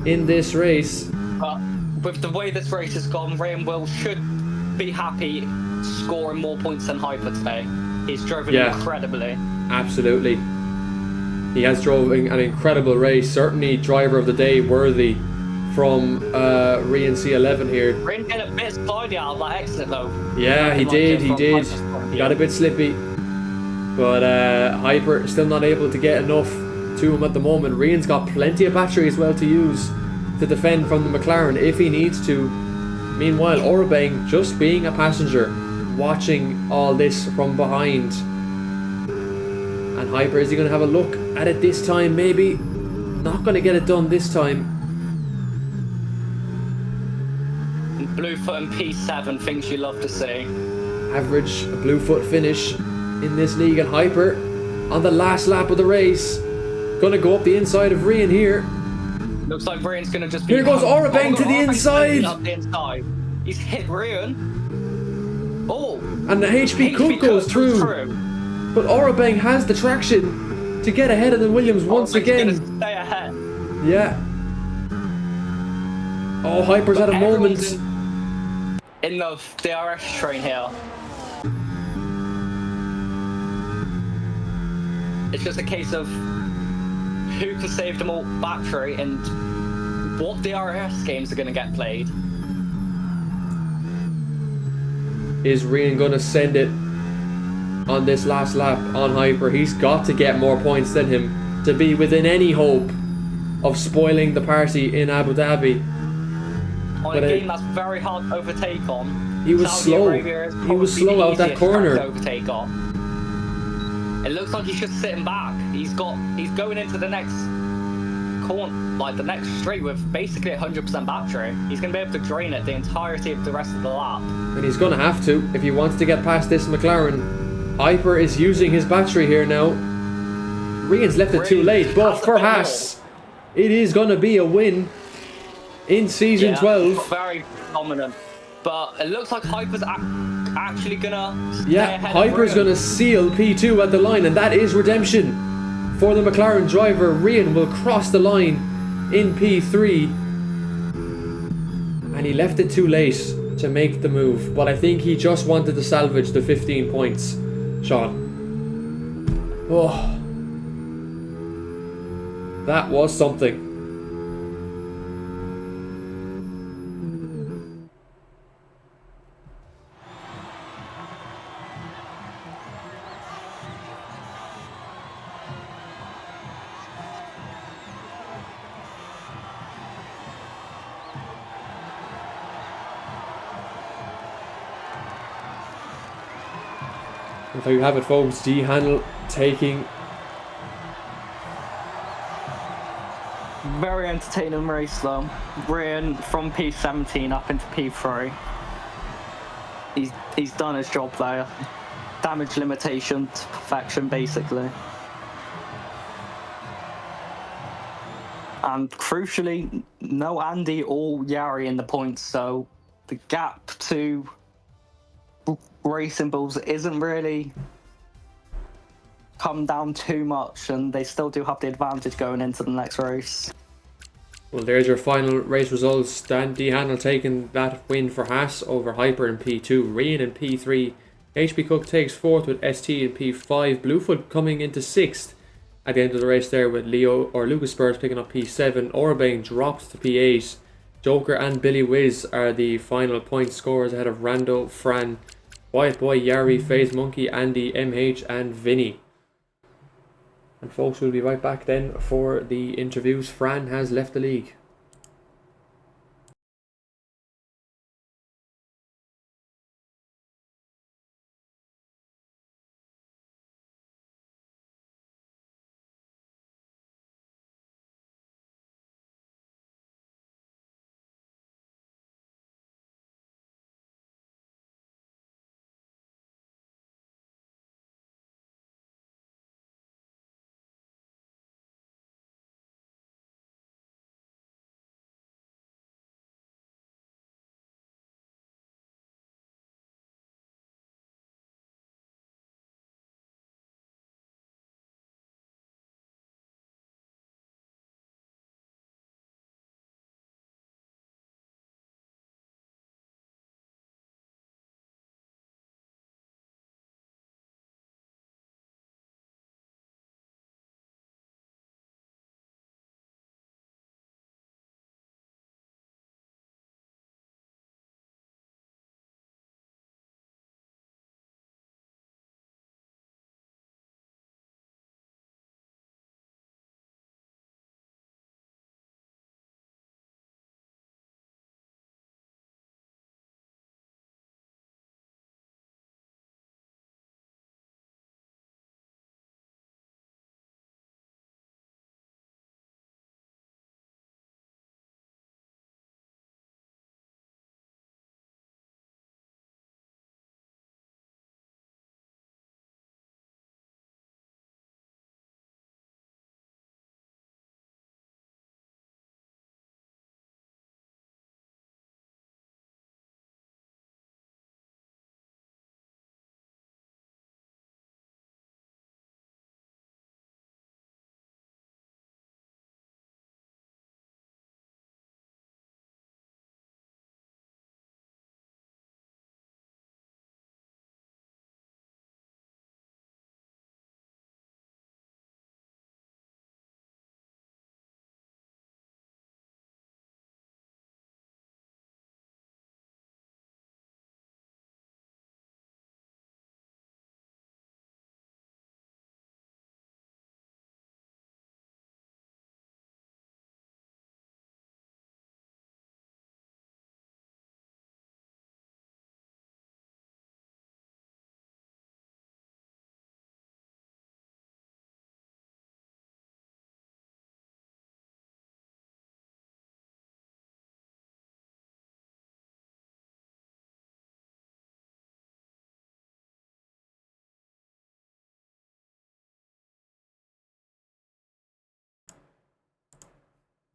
in this race. But with the way this race has gone, Rian should be happy scoring more points than Hyper today. He's driven incredibly. Absolutely. He has driven an incredible race. Certainly driver of the day worthy from Rian C11 here. Rian get a bit slidey out of that exit though. Yeah, he did. He got a bit slippy. But Hyper still not able to get enough to him at the moment. Rian's got plenty of battery as well to use to defend from the McLaren if he needs to. Meanwhile, Orabeng just being a passenger, watching all this from behind. And Hyper, is he going to have a look at it this time? Maybe. Not going to get it done this time. Bluefoot and P7, things you love to see. Average Bluefoot finish in this league, and Hyper on the last lap of the race. Gonna go up the inside of Rian here. Looks like Rian's gonna just be... Here goes Orabeng to the inside. He's hit Rian. Oh! And the HP Cook goes through. But Orabeng has the traction to get ahead of the Williams once again. Gonna stay ahead. Yeah. Oh, Hyper's at a moment. In the DRS train here. It's just a case of who can save the more battery and what DRS games are going to get played. Is Rian going to send it on this last lap on Hyper? He's got to get more points than him to be within any hope of spoiling the party in Abu Dhabi. On a game that's very hard to overtake on. He was slow. He was slow out that corner. Overtake on. It looks like he's just sitting back. He's going into the next corner, like the next straight with basically 100% battery. He's going to be able to drain it the entirety of the rest of the lap. And he's going to have to if he wants to get past this McLaren. Hyper is using his battery here now. Rian's left it too late, but for Haas, it is going to be a win in season 12. Very dominant. But it looks like Hyper's actually going to Hyper's going to seal P2 at the line, and that is redemption for the McLaren driver. Rian will cross the line in P3, and he left it too late to make the move. But I think he just wanted to salvage the 15 points, Sean. Oh, that was something. There you have it, folks. D Handel taking. Very entertaining race though. Rian from P17 up into P3. He's done his job there. Damage limitation to perfection, basically. And crucially, no Andy or Yari in the points, so the gap to Racing Bulls isn't really come down too much, and they still do have the advantage going into the next race. Well, there's your final race results. Dan D Handel taking that win for Haas over Hyper in P2, Rian in P3, HB Cook takes 4th with ST in P5, Bluefoot coming into 6th at the end of the race there with Lucas Spurs picking up P7, Orbane dropped to P8, Joker and Billy Wiz are the final point scorers ahead of Rando, Fran, White Boy, Yari, FaZe Monkey, Andy, MH and Vinny. And folks, we'll be right back then for the interviews. Fran has left the league.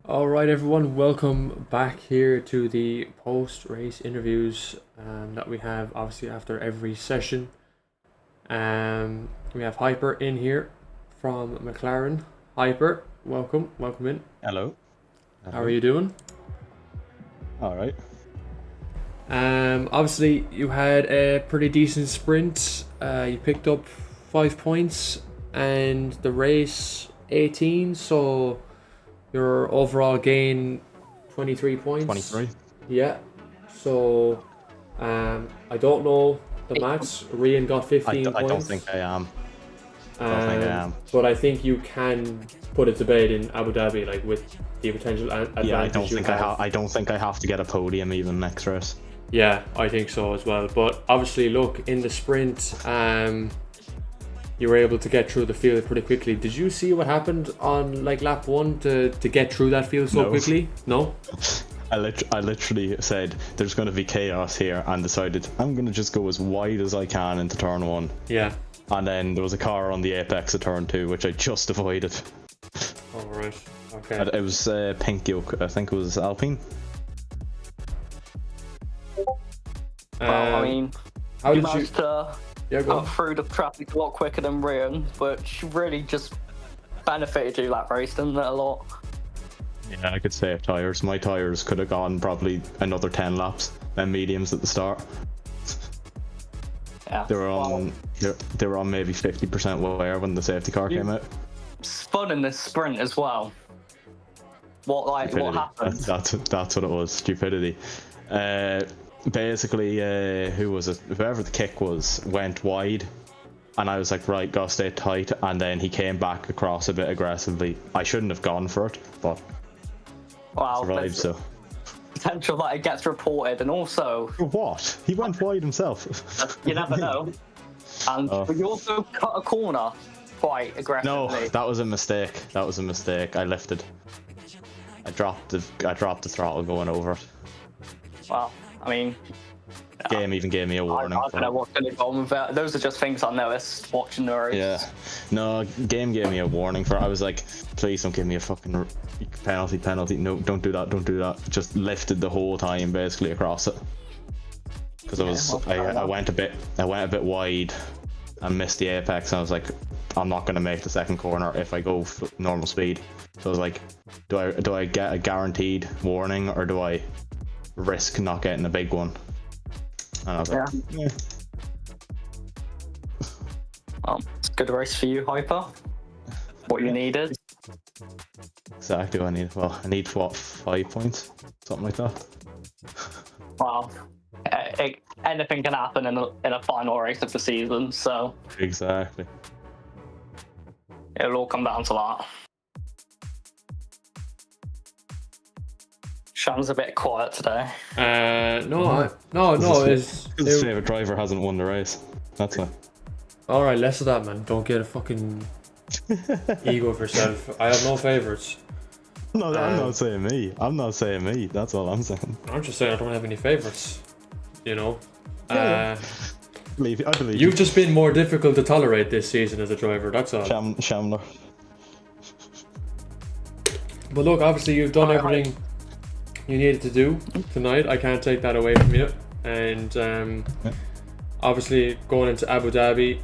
All right, everyone, welcome back here to the post-race interviews that we have obviously after every session. We have Hyper in here from McLaren. Hyper, welcome in. Hello. How are you doing? All right. Obviously you had a pretty decent sprint. You picked up 5 points and the race 18, so your overall gain 23 points. 23. Yeah. So I don't know the maths. Rian got 15 points. I don't think I am. But I think you can put it to bed in Abu Dhabi, like with the potential advantage. Yeah, I don't think I have to get a podium even next race. Yeah, I think so as well. But obviously, look, in the sprint, you were able to get through the field pretty quickly. Did you see what happened on like lap 1 to get through that field so quickly? No? I literally said there's going to be chaos here and decided I'm going to just go as wide as I can into turn 1. Yeah. And then there was a car on the apex of turn 2, which I just avoided. Alright, okay. It was pink yoke, I think it was Alpine. Well, I mean, how you did managed to go cut through the traffic a lot quicker than Rian, which really just benefited you that race, didn't it, a lot? Yeah, I could save tyres. My tyres could have gone probably another 10 laps, then mediums at the start. Yeah. They were on maybe 50% wear when the safety car came out. Spun in this sprint as well. What happened? That's what it was. Stupidity. Basically, who was it? Whoever the kick was went wide, and I was like, right, gotta stay tight. And then he came back across a bit aggressively. I shouldn't have gone for it, but survived. So potential that it gets reported, and also what? He went wide himself. You never know. And you also cut a corner quite aggressively. No, that was a mistake. I lifted. I dropped the throttle going over it. Well, I mean, game even gave me a warning. I don't know what's going to go on with that. Those are just things I noticed watching the race. Yeah, no, game gave me a warning for it. I was like, please don't give me a fucking penalty. No, don't do that. Just lifted the whole time basically across it. Because I went a bit wide and missed the apex, and I was like, I'm not going to make the second corner if I go normal speed. So I was like, do I get a guaranteed warning, or do I risk not getting a big one? And I was like, yeah. It's a good race for you, Hyper. What you needed. Exactly what I need. Well, I need what, 5 points? Something like that. Well, anything can happen in a final race of the season, so exactly. It'll all come down to that. Sham's a bit quiet today. No. His favourite driver hasn't won the race. That's why. Alright, less of that, man. Don't get a fucking ego of yourself. I have no favourites. No, I'm not saying me. That's all I'm saying. I'm just saying I don't have any favourites. You know? I believe you've just been more difficult to tolerate this season as a driver, that's all. Shamler. But look, obviously you've done everything you needed to do tonight. I can't take that away from you. And obviously going into Abu Dhabi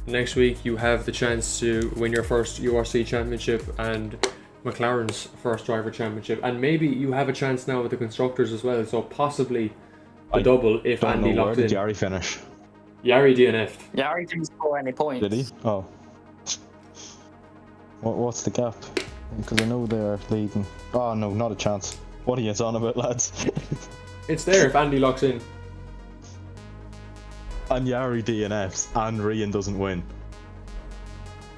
next week, you have the chance to win your first URC championship and McLaren's first driver championship, and maybe you have a chance now with the constructors as well, so possibly a double if Andy locked in. Where did Yari finish? Yari DNF'd. Yari didn't score any points. Did he? Oh. What's the gap? Because I know they're leading. Oh no, not a chance. What are you on about, lads? It's there if Andy locks in. And Yari DNFs and Rian doesn't win.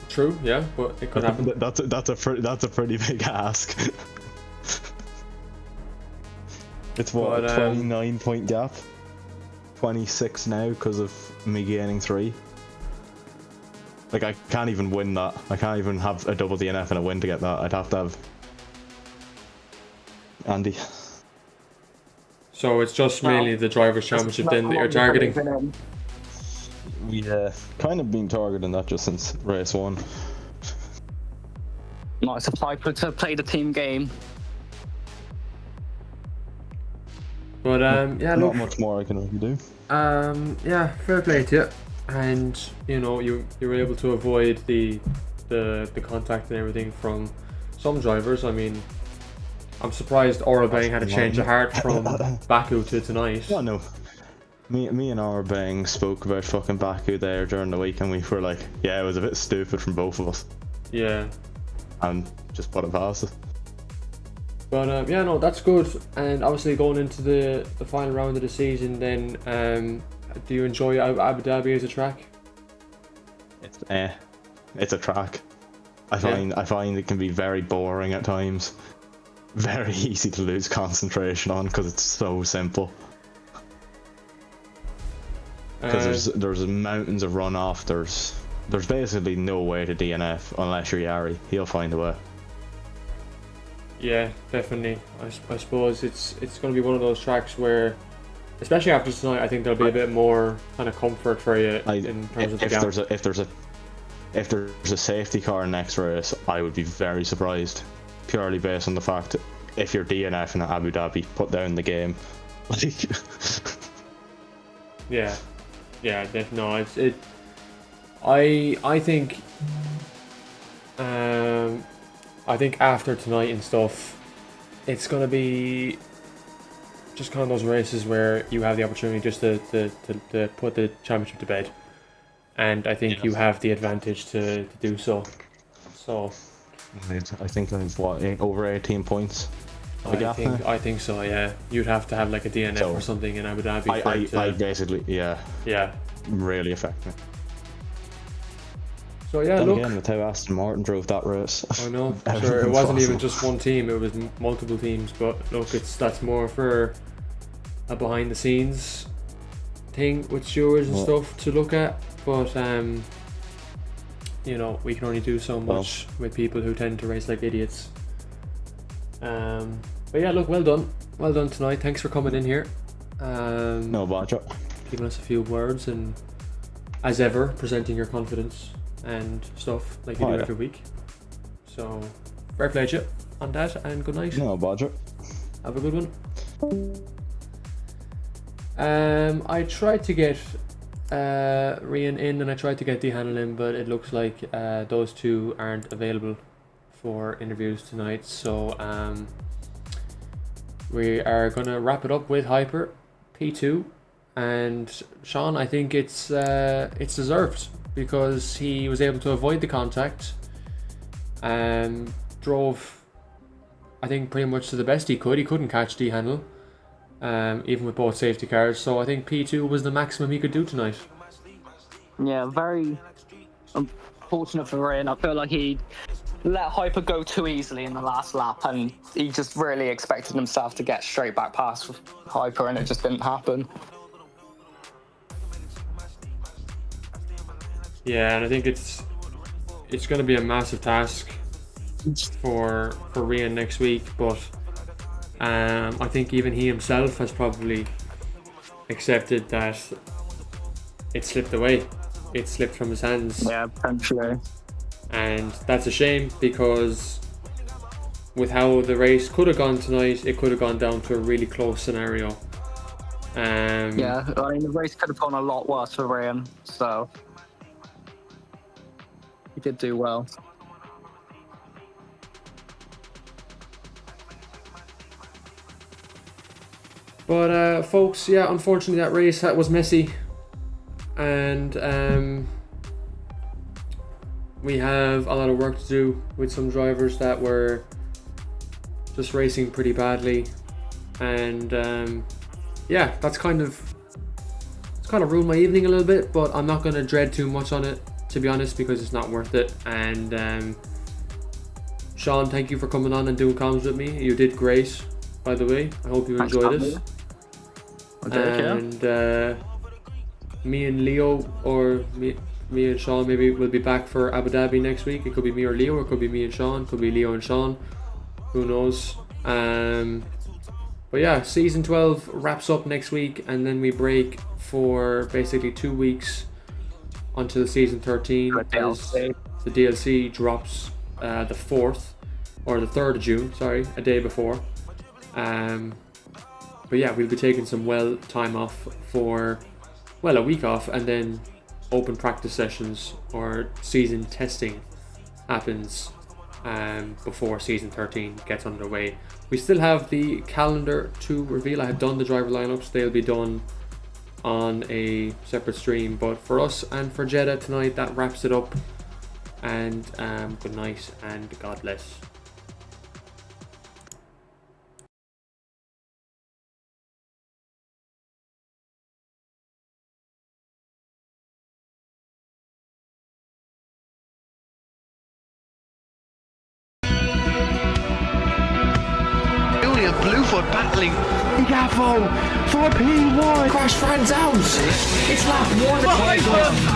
True, yeah, but it could happen. That's a pretty big ask. It's what, a 29 point gap? 26 now because of me gaining 3. Like, I can't even win that. I can't even have a double DNF and a win to get that. I'd have to have Andy. So it's just mainly the Drivers' Championship then that you're targeting? Yeah, kind of been targeting that just since race 1. Nice of Piper to play the team game. But yeah, Not look, much more I can really do. yeah, fair play to you. And you know, you were able to avoid the contact and everything from some drivers. I mean, I'm surprised R11 had a change of heart from Baku to tonight. Oh no. Me and R11 spoke about fucking Baku there during the week, and we were like, yeah, it was a bit stupid from both of us. Yeah. And just put it past it. But yeah, no, that's good. And obviously going into the final round of the season, then do you enjoy Abu Dhabi as a track? It's a track. I find it can be very boring at times. Very easy to lose concentration on because it's so simple. Because there's mountains of runoff. There's basically no way to DNF unless you're Yari. He'll find a way. Yeah, definitely. I suppose it's going to be one of those tracks where, especially after tonight, I think there'll be a bit more kind of comfort for you in terms of the gap. If there's a safety car next race, I would be very surprised, purely based on the fact that if you're DNFing at Abu Dhabi, put down the game. Yeah, no, I think I think after tonight and stuff, it's gonna be just kind of those races where you have the opportunity just to put the championship to bed, and I think you have the advantage to do so. So I think I've over 18 points. I think so. Yeah, you'd have to have like a DNF or something in Abu Dhabi. I basically really affect me. So yeah, then look. Again, that's how Aston Martin drove that race. I know. Sure, it wasn't even just one team; it was multiple teams. But look, that's more for a behind the scenes thing with stewards and stuff to look at. But you know, we can only do so much with people who tend to race like idiots. But yeah, look, well done tonight. Thanks for coming in here. No bother. Giving us a few words and, as ever, presenting your confidence and stuff like you do every week. So, fair play to you on that, and good night. No bother. Have a good one. I tried to get Rian in and I tried to get Dehanel in, but it looks like those two aren't available for interviews tonight. So we are gonna wrap it up with Hyper P2 and Sean. I think it's deserved because he was able to avoid the contact and drove, I think, pretty much to the best he could. He couldn't catch Dehanel, even with both safety cars. So I think P2 was the maximum he could do tonight. Yeah, very unfortunate for Ryan. I feel like he let Hyper go too easily in the last lap, and he just really expected himself to get straight back past Hyper, and it just didn't happen. Yeah, and I think it's going to be a massive task for Rian next week, but I think even he himself has probably accepted that it slipped away. It slipped from his hands. Yeah, potentially. And that's a shame because with how the race could have gone tonight, it could have gone down to a really close scenario. Yeah, I mean, the race could have gone a lot worse for Ryan, so he did do well. But folks, yeah, unfortunately that race was messy, and we have a lot of work to do with some drivers that were just racing pretty badly, and yeah, it's kind of ruined my evening a little bit. But I'm not going to dread too much on it, to be honest, because it's not worth it. And Sean, thank you for coming on and doing comms with me. You did great, by the way. I hope you enjoyed it. And me and Leo, or me and Sean, maybe we'll be back for Abu Dhabi next week. It could be me or Leo, or it could be me and Sean, could be Leo and Sean, who knows. But yeah, season 12 wraps up next week, and then we break for basically 2 weeks until season 13 as the DLC drops the 4th or the 3rd of June, sorry, a day before. But But yeah, we'll be taking some time off for, well, a week off, and then open practice sessions or season testing happens before season 13 gets underway. We still have the calendar to reveal. I have done the driver lineups. They'll be done on a separate stream, but for us and for Jeddah tonight, that wraps it up. And good night and God bless. Bluefoot battling Gaffo for P1. Crash Fran's out. It's lap 1.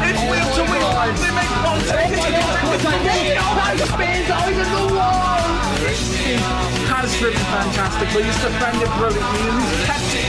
It's wheel to wheel. They make contact. Spins over the wall. Has driven fantastically. He's defended brilliantly. And he's kept it.